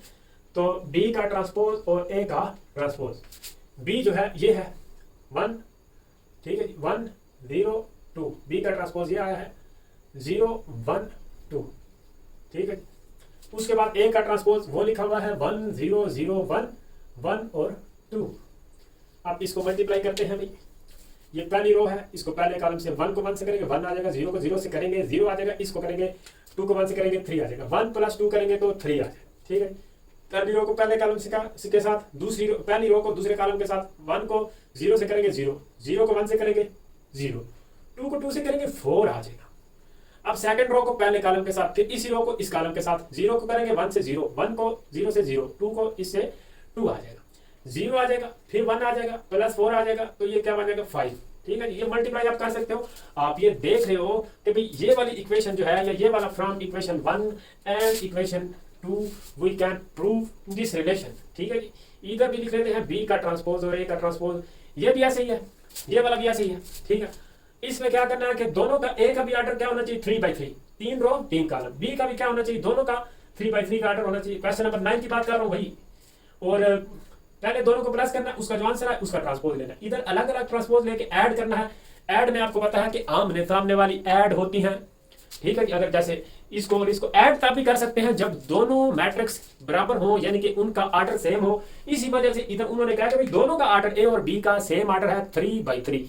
तो बी का ट्रांसपोज और ए का ट्रांसपोज। बी जो है ये है 1, ठीक है जी, 1 0 2, बी का ट्रांसपोज ये आया है 0 1 2, ठीक है। उसके बाद ए का ट्रांसपोज वो लिखा हुआ है 1 0 0 1 1 और 2। अब इसको मल्टीप्लाई करते हैं भाई, ये पहली रो है, इसको पहले कॉलम से 1 को 1 से करेंगे 1 आ जाएगा, 0 को 0 से करेंगे 0 आ जाएगा, इसको करेंगे 2 को 1 से करेंगे 3 आ जाएगा, 1 प्लस 2 करेंगे तो 3 आ जाएगा, ठीक है। पहली रो को पहले कॉलम के साथ, दूसरी रो पहली रो को दूसरे कॉलम के साथ, 1 को 0 से करेंगे 0, 0 को 1 से करेंगे 0, 2 को 2 से करेंगे 4 आ जाएगा। अब सेकंड रो को पहले कॉलम के साथ, फिर इसी रो को इस कॉलम के साथ, 0 को करेंगे 1 से 0, 1 को 0 से 0, 2 को इससे 2 आ जाएगा, 0 आ जाएगा, फिर 1 आ जाएगा, प्लस 4 आ जाएगा, तो ये क्या बन जाएगा 5, ठीक है। ये मल्टीप्लाई आप कर सकते हो। आप ये देख रहे हो कि भाई ये वाली इक्वेशन जो है, या ये वाला from equation 1 and equation 2 we can prove this relation, ठीक है जी। इधर भी लिख लेते हैं बी का ट्रांसपोज और ए का ट्रांसपोज, ये भी ऐसे ही है, ये वाला भी ऐसे ही है, ठीक है। इसमें क्या करना है कि दोनों का, ए का भी ऑर्डर क्या होना चाहिए 3/3, 3 रो 3 कॉलम, बी का भी क्या होना चाहिए, दोनों का 3/3 का ऑर्डर होना चाहिए। क्वेश्चन नंबर 9 की बात कर रहा हूँ भाई। और पहले दोनों को प्लस करना है, उसका जो आंसर है उसका ट्रांसपोज लेना है, इधर अलग अलग ट्रांसपोज लेके ऐड करना है। ऐड में आपको पता है कि आमने सामने वाली ऐड होती है, ठीक है। अगर जैसे इसको और इसको ऐड तब भी कर सकते हैं जब दोनों मैट्रिक्स बराबर हो, यानी कि उनका ऑर्डर सेम हो। इसी वजह से इधर उन्होंने कहा कि भाई दोनों का ऑर्डर ए और बी का सेम ऑर्डर है 3/3,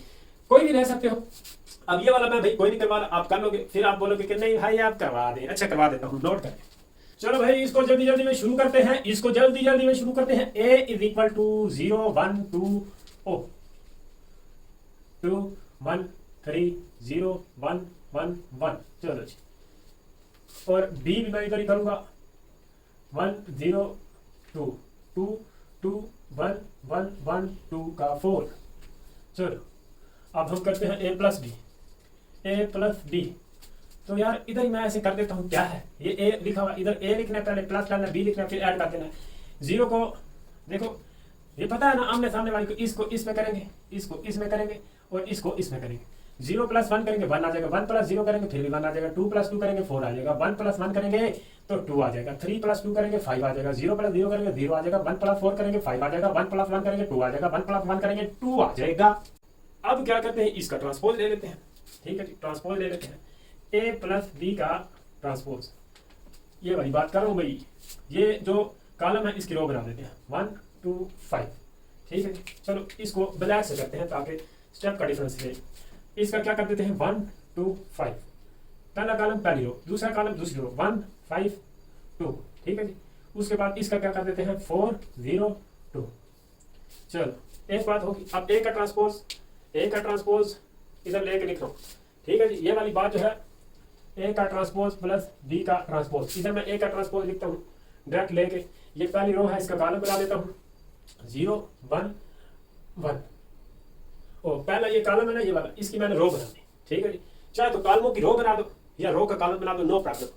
कोई भी रह सकते हो। अब ये वाला मैं भाई कोई नहीं करवा, आप कर लोगे, फिर आप बोलोगे कि नहीं भाई आप करवा दें, अच्छा करवा देता हूँ, नोट करें। चलो भाई इसको जल्दी जल्दी में शुरू करते हैं, इसको जल्दी जल्दी में शुरू करते हैं। a इज इक्वल टू 0 1 2 2 1 3 0 1 1 1, चलो जी। और b भी मैं इधर ही करूंगा 1 0 2 2 2 1 1 1 2 का 4। चलो अब हम करते हैं a plus B, A plus B. तो यार इधर ही मैं ऐसे कर देता हूँ, क्या है ये ए लिखा हुआ, इधर ए लिखना है पहले, प्लस डालना, बी लिखना है, फिर ऐड कर देना है। जीरो को देखो ये पता है ना, आमने सामने वाले को इसको इसमें करेंगे, इसको इसमें करेंगे और इसको इसमें करेंगे। 0 + 1 करेंगे 1 आ जाएगा, 1 + 0 करेंगे फिर भी 1 आ जाएगा, 2 + 2 करेंगे 4 आ जाएगा, 1 + 1 करेंगे तो 2 आ जाएगा, 3 + 2 करेंगे 5 आ जाएगा, 0 + 0 करेंगे 0 आ जाएगा, 1 + 4 करेंगे 5 आ जाएगा, 1 + 1 करेंगे 2 आ जाएगा, 1 + 1 करेंगे 2 आ जाएगा। अब क्या करते हैं, इसका ट्रांसपोज ले लेते हैं। ठीक है जी, ट्रांसपोज ले लेते हैं, ए प्लस बी का ट्रांसपोज। ये वाली बात कर रहा हूँ भाई, ये जो कॉलम है इसकी रो बना देते हैं 1 2 5। ठीक है, चलो इसको ब्लैक से करते हैं ताकि स्टेप का डिफरेंस ले। इसका क्या कर देते हैं 1 2 5, पहला कॉलम पहली रो, दूसरा कॉलम दूसरी रो 1 5 2। ठीक है जी, उसके बाद इसका क्या कर देते हैं 4 0 2। चलो एक बात होगी। अब ए का ट्रांसपोज इधर लेके लिख रहा हूँ। ठीक है जी, ये वाली बात जो है ए का ट्रांसपोज प्लस बी का ट्रांसपोज, इधर मैं ए का ट्रांसपोज लिखता हूँ डायरेक्ट लेके। ये पहली रो है, इसका कॉलम बना देता हूँ 0 1 1। ओ पहला ये कॉलम है ना, ये वाला, इसकी मैंने रो बना दी। ठीक है जी, चाहे तो कॉलमों की रो बना दो या रो का कॉलम बना दो, no problem.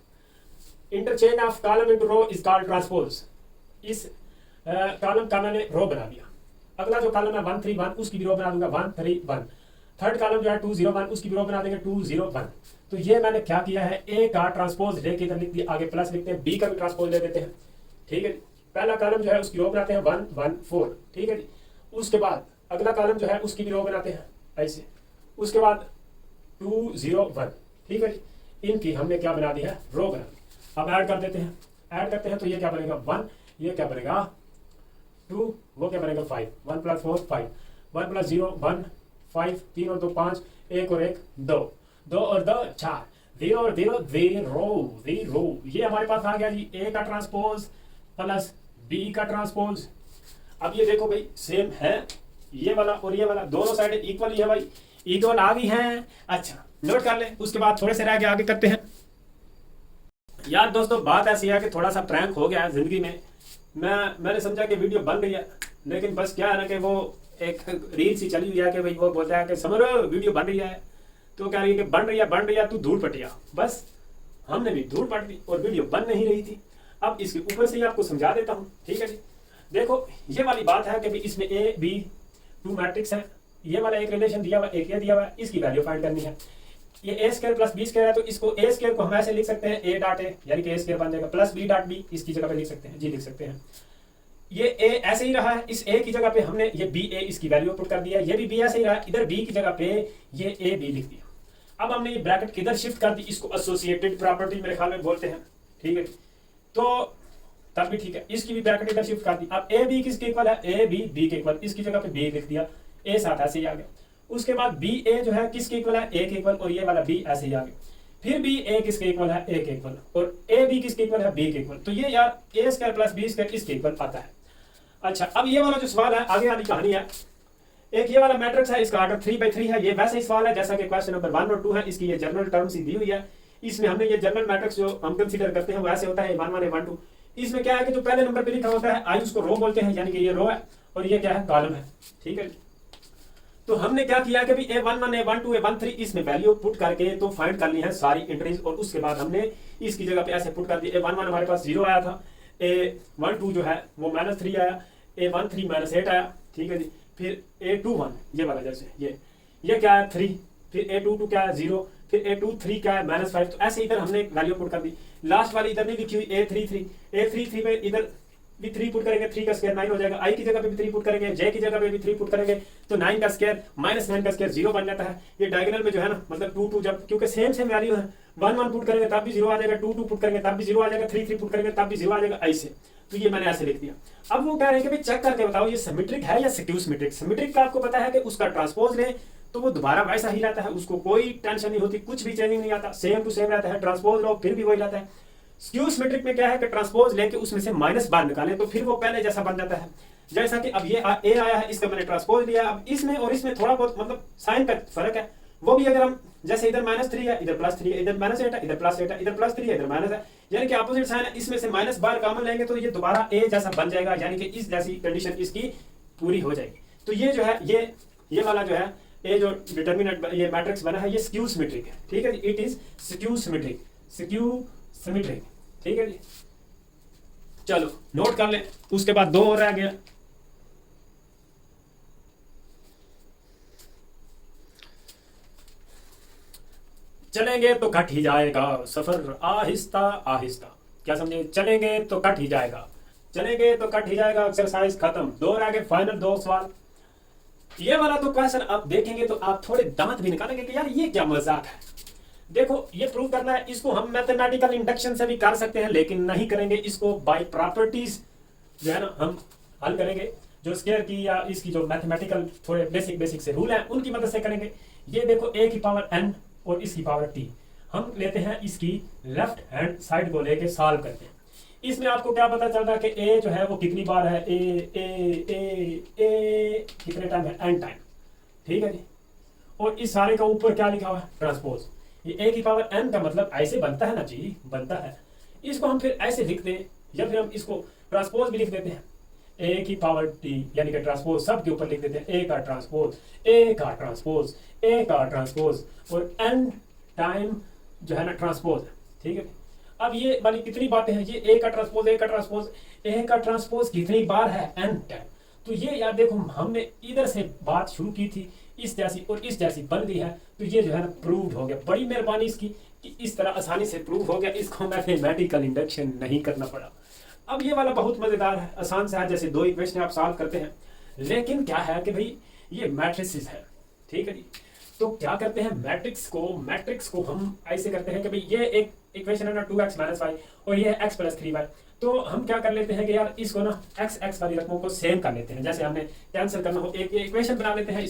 Interchange of column into row is called transpose. इस कॉलम का मैंने रो बना दिया। अगला जो कॉलम है 1 3 1, उसकी भी रो बना दूंगा 1 3 1। थर्ड कॉलम जो है 2 0 1, उसकी भी रो बना देंगे 2 0 1। तो ये मैंने क्या किया है, ए का ट्रांसपोज लेके इधर लिख दिया, आगे प्लस लिखते हैं, बी का भी ट्रांसपोज ले देते हैं। ठीक है, पहला कॉलम जो है उसकी रो बनाते हैं 1 1 4। ठीक है जी, उसके बाद अगला कॉलम जो है उसकी भी रो बनाते हैं ऐसे, उसके बाद 2 0 1। ठीक है जी, इनकी हमने क्या बना दी है, रो बना दी। अब ऐड कर देते हैं, ऐड करते हैं तो ये क्या बनेगा 1, ये क्या बनेगा 2, वो क्या बनेगा 5, 1 + 4 5, 1 + 0 1 5, 3 और 2 5, 1 और 1 2, 2 और 2 4, 0 और 0 0। ये हमारे पास आ गया जी ए का ट्रांसपोज प्लस बी का ट्रांसपोज। अब ये देखो भाई सेम है, ये वाला और ये वाला दोनों साइड इक्वल ही है भाई, इक्वल आ गई हैं। अच्छा नोट कर ले, उसके बाद थोड़े से रह गए, आगे करते हैं। यार दोस्तों बात ऐसी है कि थोड़ा सा प्रैंक हो गया है जिंदगी में। मैंने समझा कि वीडियो बन रही है, लेकिन बस क्या है ना कि वो एक रील सी चली हुई है कि भाई वो बोलता है कि समझ वीडियो बन रही है, तो कह रही है कि बन रही है तू धूल पटिया। बस हमने भी धूल पट दी और वीडियो बन नहीं रही थी। अब इसके ऊपर से ही आपको समझा देता हूँ। ठीक है जी, देखो ये वाली बात है कि भाई इसमें ए बी 2 मैट्रिक्स है, ये वाला एक रिलेशन दिया हुआ, एक ये दिया हुआ है, इसकी वैल्यू फाइंड करनी है। ये ए स्क्वायर प्लस बी स्क्वायर है, तो इसको ए स्क्वायर को हम ऐसे लिख सकते हैं ए डॉट ए, यानी कि ए स्क्वायर बन जाएगा, प्लस बी डॉट बी इसकी जगह पे लिख सकते हैं, जी लिख सकते हैं। ये ए ऐसे ही रहा है, इस ए की जगह पे हमने ये बी ए इसकी वैल्यू पुट कर दिया, ये भी बी ऐसे ही रहा, इधर बी की जगह पे ये ए बी लिख दिया। अब हमने ये ब्रैकेट किधर शिफ्ट कर दी, इसको एसोसिएटेड प्रॉपर्टी मेरे ख्याल में बोलते हैं। ठीक है, तो तब भी ठीक है, इसकी भी ब्रैकेट इधर शिफ्ट कर दी। अब ए बी किसके इक्वल है, ए बी बी के इक्वल, इसकी जगह पे बी लिख दिया, ए साथ ऐसे ही आ गया। उसके बाद बी ए जो है किसके इक्वल है, ए के इक्वल, और ये वाला बी ऐसे ही आ गया। फिर बी ए किसके इक्वल है, ए के इक्वल, और ए बी किसके इक्वल है, बी के इक्वल। तो ये यार ए स्क्वायर प्लस बी स्क्वायर इसके इक्वल आता है। अच्छा अब ये वाला जो सवाल है, आगे वाली कहानी है। एक ये वाला मैट्रिक्स है, इसका ऑर्डर 3/3 है। ये वैसे ही सवाल है जैसा कि क्वेश्चन नंबर 1 और 2 है, इसकी ये जनरल टर्म्स ही दी हुई है। इसमें हमने ये जनरल मैट्रिक्स जो हम कंसीडर करते हैं वो ऐसे होता है 1 1 1 2। इसमें क्या है कि जो पहले नंबर पे लिखा होता है आई उसको रो बोलते हैं, यानी कि ये रो है और ये क्या है, कॉलम है। ठीक है, तो हमने क्या किया कि A11 A12 A13 इसमें वैल्यू पुट करके तो फाइंड करनी है सारी एंट्रीज, और उसके बाद हमने इसकी जगह पे ऐसे पुट कर दी। A11 हमारे पास 0 आया था, A12 जो है वो -3 आया, A13 -8 आया। ठीक है जी, फिर A21 ये वाला जैसे ये क्या है 3, फिर A22 क्या है 0, फिर A23 क्या है -5। तो ऐसे इधर हमने वैल्यू पुट कर दी। लास्ट वाली इधर नहीं लिखी हुई A33 में इधर भी 3 पुट करेंगे, 3 का स्क्वायर 9 हो जाएगा। आई की जगह पे भी 3 पुट करेंगे, जे की जगह पे भी 3 पुट करेंगे, तो 9 का स्क्वायर -9 का स्क्वायर 0 बन जाता है। ये डायगोनल में जो है ना, मतलब 2 2 जब क्योंकि सेम वैल्यू है, 1 1 पुट करेंगे तब भी 0 आ जाएगा, 2 2 पुट करेंगे तब भी 0 आ जाएगा, 3 3 पुट करेंगे तब भी 0 आ जाएगा, ऐसे। तो ये मैंने ऐसे लिख दिया। अब वो कह रहे हैं कि भाई चेक करके बताओ ये सिमेट्रिक है या स्क्यू सिमेट्रिक। सिमेट्रिक का आपको पता है कि उसका ट्रांसपोज ले तो वो दोबारा वैसा ही रहता है, उसको कोई टेंशन नहीं होती, कुछ भी चेंजिंग नहीं आता, सेम टू सेम रहता है। ट्रांसपोज लो फिर भी वही रहता है। स्क्यू सिमेट्रिक में क्या है कि ट्रांसपोज लेके उसमें से माइनस बार निकालें तो फिर वो पहले जैसा बन जाता है। जैसा कि अब ये ए आया है, इसका मैंने ट्रांसपोज लिया। अब इसमें और इसमें थोड़ा बहुत मतलब साइन का फर्क है, वो भी अगर हम जैसे इधर -3 है, इधर +3 है, इधर -8 है, इधर +8 है, इधर +3 है, इधर माइनस है, यानी कि अपोजिट साइन है, इसमें से माइनस बार कॉमन लेंगे तो ये दोबारा ए जैसा बन जाएगा, यानी कि इस जैसी कंडीशन इसकी पूरी हो जाएगी। तो ये जो है ये वाला जो है ये जो डिटर्मिनेंट ये मैट्रिक्स बना है ये स्क्यू सिमेट्रिक है, ठीक है जी, it is skew symmetric, skew symmetric, ठीक है जी। चलो नोट कर लें, उसके बाद दो और रह गया। चलेंगे तो कट ही जाएगा सफर आहिस्ता आहिस्ता, क्या समझे, चलेंगे तो कट ही जाएगा, चलेंगे तो कट ही जाएगा, एक्सरसाइज खत्म। दो रह गए, फाइनल दो सवाल। ये वाला तो क्वेश्चन आप देखेंगे तो आप थोड़े दांत भी निकालेंगे कि यार ये क्या मजाक है। देखो ये प्रूव करना है, इसको हम मैथमेटिकल इंडक्शन से भी कर सकते हैं, लेकिन नहीं करेंगे, इसको बाय प्रॉपर्टीज जो है ना हम हल करेंगे, जो स्क्वायर की या इसकी जो मैथमेटिकल थोड़े बेसिक से रूल हैं उनकी मदद से करेंगे। ये देखो a की पावर n और इसकी पावर t, हम लेते हैं इसकी लेफ्ट हैंड साइड को लेके सॉल्व करते हैं। इसमें आपको क्या पता चल रहा है कि a जो है वो कितनी बार है, a कितने टाइम है, n टाइम, ठीक है जी। और इस सारे का ऊपर क्या लिखा हुआ है, ट्रांसपोज। ये a की पावर n का मतलब ऐसे बनता है ना जी, बनता है। इसको हम फिर ऐसे लिखते हैं या फिर हम इसको ट्रांसपोज भी लिख देते हैं, a की पावर t यानी कि ट्रांसपोज सब के ऊपर लिख देते हैं, a का ट्रांसपोज, a का ट्रांसपोज, a का ट्रांसपोज और n टाइम जो है ना ट्रांसपोज, ठीक है। अब ये वाली कितनी बातें हैं, ये a का ट्रांसपोज, a का ट्रांसपोज, a का ट्रांसपोज कितनी बार है, n टाइम। तो ये यार देखो हमने इधर से बात शुरू की थी, इस जैसी और इस जैसी बन गई है, तो ये जो है ना प्रूव हो गया। बड़ी मेहरबानी इसकी कि इस तरह आसानी से प्रूव हो गया, इसको मैथमेटिकल इंडक्शन नहीं करना पड़ा। अब ये वाला बहुत मजेदार है, आसान सा है, जैसे दो इक्वेशन आप सॉल्व करते हैं, लेकिन क्या है कि भाई ये मैट्रिसेस है, ठीक है जी। तो क्या करते हैं, मैट्रिक्स को हम ऐसे करते हैं कि भाई ये एक इक्वेशन है ना 2x - y और ये है x + 3y। तो हम क्या कर लेते हैं कि यार इसको ना x वाली रकमों को सेम कर लेते हैं, जैसे हमने कैंसिल करना हो एक इक्वेशन बना लेते हैं,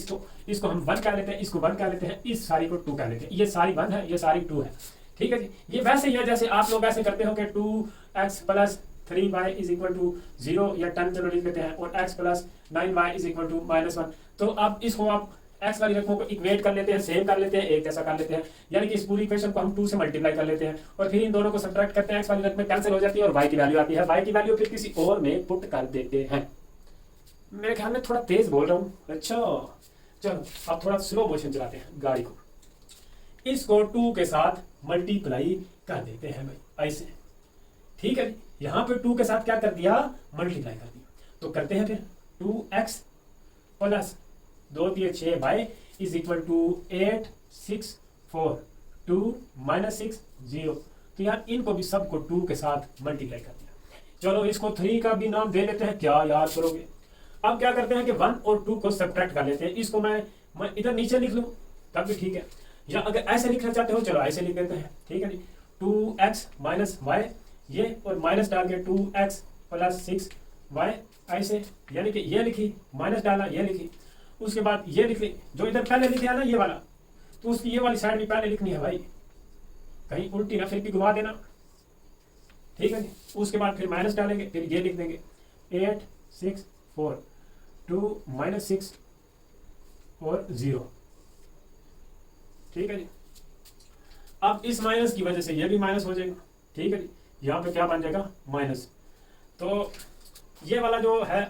इसको हम 1 कर लेते हैं, इसको 1 कर लेते हैं, इस सारी को 2 कर लेते हैं, ये सारी 1 है, ये सारी 2 है, ठीक है जी। ये वैसे ही है जैसे आप लोग ऐसे करते हो कि 2x + 3y = 0 या 10 चलो लिख लेते हैं, और x + 9y = -1। तो अब इसको आप x वाली रकमों को इक्वेट कर लेते हैं, सेम कर लेते हैं, एक जैसा कर लेते हैं, यानी कि इस पूरी इक्वेशन को हम 2 से मल्टीप्लाई कर लेते हैं और फिर इन दोनों को सब्ट्रैक्ट करते हैं, x वाली रकमें कैंसिल हो जाती है और y की वैल्यू आती है, y की वैल्यू फिर किसी और में पुट कर देते हैं। मेरे ख्याल में थोड़ा तेज बोल रहा हूँ, अच्छा चलो अब थोड़ा स्लो मोशन चलाते हैं गाड़ी को, इसको 2 के साथ मल्टीप्लाई कर देते हैं भाई ऐसे, ठीक है। यहाँ पे 2 के साथ क्या कर दिया, मल्टीप्लाई कर दिया। तो करते हैं फिर 2x + 2 × 6y = 8 6 4 2 - 6 0। तो यार इनको भी सबको 2 के साथ मल्टीप्लाई कर दिया। चलो इसको 3 का भी नाम दे लेते हैं, क्या याद करोगे। अब क्या करते हैं कि 1 और 2 को सब्ट्रैक्ट कर लेते हैं, इसको मैं इधर नीचे लिख लूँ तब भी ठीक है, या अगर ऐसे लिखना चाहते हो चलो ऐसे लिख देते हैं, ठीक है जी। 2x - y ये और माइनस डाल के 2x + 6y ऐसे, यानी कि ये लिखी, माइनस डाला, ये लिखी, उसके बाद ये लिख ली, जो इधर पहले लिखे है ना ये वाला, तो उसकी ये वाली साइड भी पहले लिखनी है भाई, कहीं उल्टी ना फिर भी घुमा देना, ठीक है जी। उसके बाद फिर माइनस डालेंगे, फिर ये लिख देंगे 8 6 4 2 - 6 और 0, ठीक है जी। अब इस माइनस की वजह से ये भी माइनस हो जाएगा, ठीक है जी। यहाँ पे क्या बन जाएगा, माइनस। तो ये वाला जो है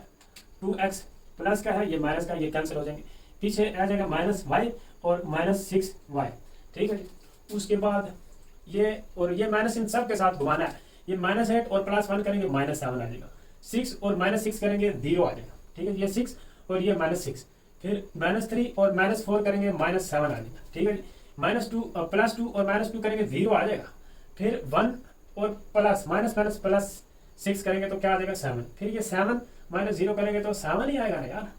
2x प्लस का है, ये माइनस का, ये कैंसिल हो जाएंगे, पीछे आ जाएगा -y और -6y, ठीक है जी। उसके बाद ये और ये माइनस इन सब के साथ घुमाना है, ये -8 और +1 करेंगे -7 आ जाएगा, 6 और -6 करेंगे 0 आ जाएगा, ठीक है। ये 6 और ये -6, फिर -3 और -4 करेंगे -7 आ जाएगा, ठीक है जी। -2 +2 और -2 करेंगे 0 आ जाएगा, फिर 1 और प्लस +6 करेंगे तो क्या आ जाएगा 7, फिर ये 7 -0 करेंगे तो 7 ही आएगा ना यार।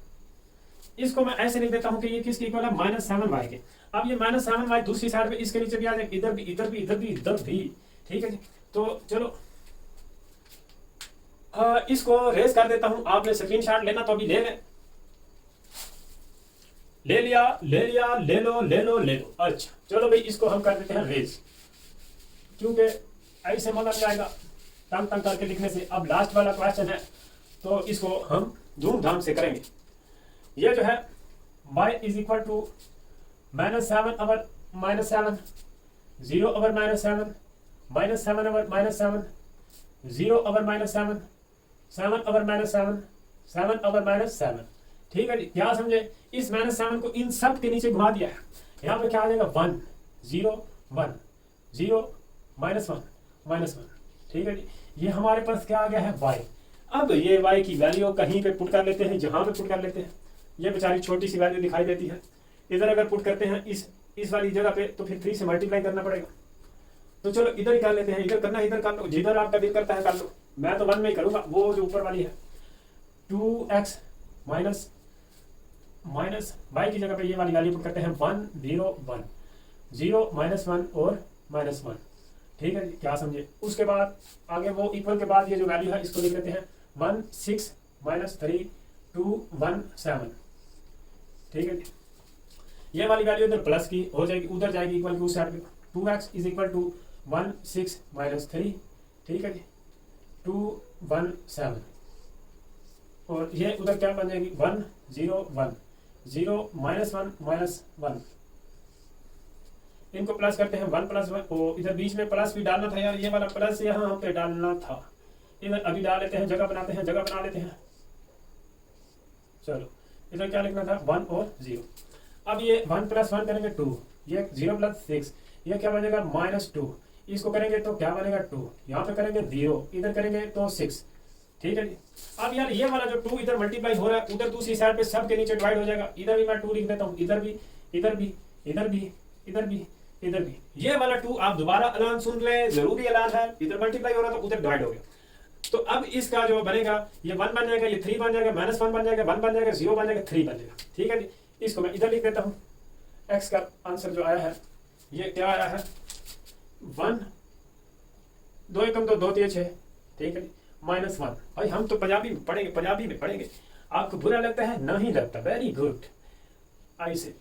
इसको मैं ऐसे लिख देता हूँ कि ये किसके इक्वल है, -7y के। अब ये -7y दूसरी साइड पे इसके नीचे भी आ जाएगा, इधर भी, इधर भी, इधर भी, इधर भी, ठीक है जी। तो चलो इसको रेस कर देता हूँ, आपने स्क्रीनशॉट लेना तो अभी ले लें, ले लिया, ले लिया, ले लो, ले लो, ले लो। अच्छा चलो भाई इसको हम कर देते हैं रेस, क्योंकि ऐसे मजा नहीं आएगा तंग तंग करके लिखने से। अब लास्ट वाला क्वेश्चन है तो इसको हम धूमधाम से करेंगे। ये जो है y = -7 / -7 0 / -7 -7 / -7 0 / -7 7 / -7 7 / -7, ठीक है जी, क्या समझे? इस -7 को इन सब के नीचे घुमा दिया है। यहाँ पे क्या आ जाएगा 1 0 1 0 -1 -1। ठीक है जी, ये हमारे पास क्या आ गया है y। अब ये y की वैल्यू कहीं पे पुट कर लेते हैं, जहां पे पुट कर लेते हैं। ये बेचारी छोटी सी वैल्यू दिखाई देती है, इधर अगर पुट करते हैं इस वाली जगह पे तो फिर 3 से मल्टीप्लाई करना पड़ेगा। तो चलो इधर ही कर लेते हैं, इधर करना है इधर कर लो, जिधर आपका दिल करता है कर लो। मैं तो 1 में ही करूंगा, वो जो ऊपर वाली है 2x माइनस y की जगह पे ये वाली वैल्यू पुट करते हैं 1 0 1 0 -1 और -1। ठीक है जी, क्या समझे? उसके बाद आगे वो इक्वल के बाद ये जो वैल्यू है इसको लिख लेते हैं 1 6 -3 2 1 7। ठीक है जी, ये वाली वैल्यू इधर प्लस की हो जाएगी, उधर जाएगी इक्वल की उस साइड पे। 2x is equal to 1 6 -3। ठीक है जी, 2 1 7 और ये उधर क्या बन जाएगी 1 0 1 0 -1 -1। इनको प्लस करते हैं 1 + 1 और इधर बीच में प्लस भी डालना था यार, ये वाला प्लस यहाँ पे डालना था। इधर अभी डाल लेते हैं, जगह बनाते हैं, जगह बना लेते हैं। चलो इधर क्या लिखना था 1 और 0। अब ये 1 + 1 करेंगे 2, ये 0 + 6, ये क्या बनेगा -2। इसको करेंगे तो क्या बनेगा 2, यहाँ पे करेंगे 0, इधर करेंगे तो 6। ठीक है जी, अब यार ये वाला जो 2 इधर मल्टीप्लाई हो रहा है उधर दूसरी साइड पे सब के नीचे डिवाइड हो जाएगा। इधर भी मैं 2 लिख देता हूँ, इधर भी इधर भी इधर भी इधर भी इधर भी। ये वाला 2 आप दोबारा ऐलान सुन ले, जरूरी ऐलान है, इधर मल्टीप्लाई हो रहा था उधर डिवाइड हो गया। तो अब इसका जो बनेगा ये 1 बन जाएगा, ये 3 बन जाएगा, -1 बन जाएगा, 1 बन जाएगा, 0 बन जाएगा, 3 बन जाएगा। ठीक है जी, इसको मैं इधर लिख देता हूँ। x का आंसर जो आया है ये क्या आया है 1 2 एकम 2 2 3 6। ठीक है जी, -1। भाई हम तो पंजाबी में पढ़ेंगे, पंजाबी में पढ़ेंगे। आपको बुरा लगता है? नहीं लगता, वेरी गुड। ऐसे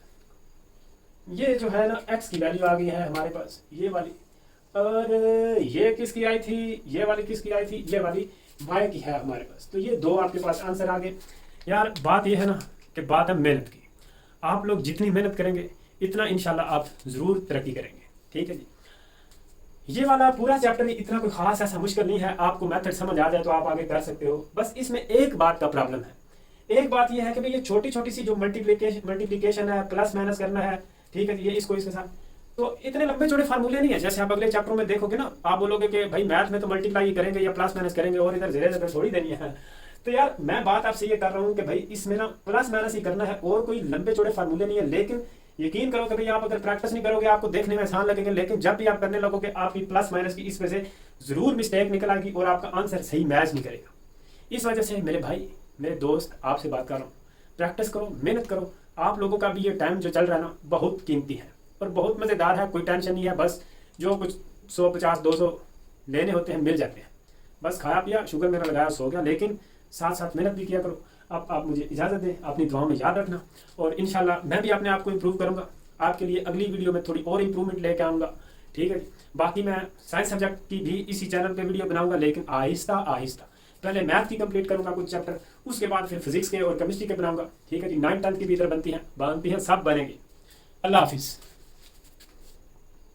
ये जो है ना x की वैल्यू आ गई है हमारे पास, ये वाली। और ये किसकी आई थी? ये वाली किसकी आई थी? ये वाली y की है हमारे पास। तो ये 2 आपके पास आंसर आ गए। यार बात ये है ना कि बात है मेहनत की। आप लोग जितनी मेहनत करेंगे इतना इंशाल्लाह आप जरूर तरक्की करेंगे। ठीक है जी, ये वाला पूरा चैप्टर इतना कोई खास ऐसा मुश्किल नहीं है, आपको मेथड समझ आ जाए तो आप आगे कर सकते हो। बस इसमें एक बात का प्रॉब्लम है, एक बात ये है कि भाई ये छोटी छोटी सी जो मल्टीप्लिकेशन है, प्लस माइनस करना है। ठीक है, ये इसको इसके साथ तो इतने लंबे चौड़े फार्मूले नहीं है। जैसे आप अगले चैप्टरों में देखोगे ना, आप बोलोगे कि भाई मैथ में तो मल्टीप्लाई करेंगे या प्लस माइनस करेंगे और इधर जीरो थोड़ी देनी है। तो यार मैं बात आपसे ये कर रहा हूँ कि भाई इसमें ना प्लस माइनस ही करना है और कोई लंबे चौड़े फार्मूले नहीं है। लेकिन यकीन करो कि भाई आप अगर प्रैक्टिस नहीं करोगे आपको देखने में आसान लगेंगे, लेकिन जब भी आप करने लगोगे आपकी प्लस माइनस की इस वजह से जरूर मिस्टेक निकल आएगी और आपका आंसर सही मैच नहीं करेगा। इस वजह से मेरे भाई, मेरे दोस्त, आपसे बात कर रहा हूँ, प्रैक्टिस करो, मेहनत करो। आप लोगों का भी ये टाइम जो चल रहा है ना बहुत कीमती है और बहुत मज़ेदार है। कोई टेंशन नहीं है, बस जो कुछ 100 50 200 लेने होते हैं मिल जाते हैं। बस खाया पिया, शुगर मेरा लगाया, सो गया। लेकिन साथ साथ मेहनत भी किया करो। अब आप मुझे इजाज़त दें, अपनी दुआओं में याद रखना और इंशाल्लाह मैं भी अपने आप को इम्प्रूव करूँगा। आपके लिए अगली वीडियो में थोड़ी और इम्प्रूवमेंट लेके आऊँगा। ठीक है जी, बाकी मैं साइंस सब्जेक्ट की भी इसी चैनल पे वीडियो बनाऊँगा, लेकिन आहिस्ता आहिस्ता। पहले मैथ की कंप्लीट करूँगा कुछ चैप्टर, उसके बाद फिर फिजिक्स के और केमिस्ट्री के बनाऊँगा। ठीक है जी, 9th 10th की भी इधर बनती हैं, सब बनेंगे। अल्लाह हाफिज़।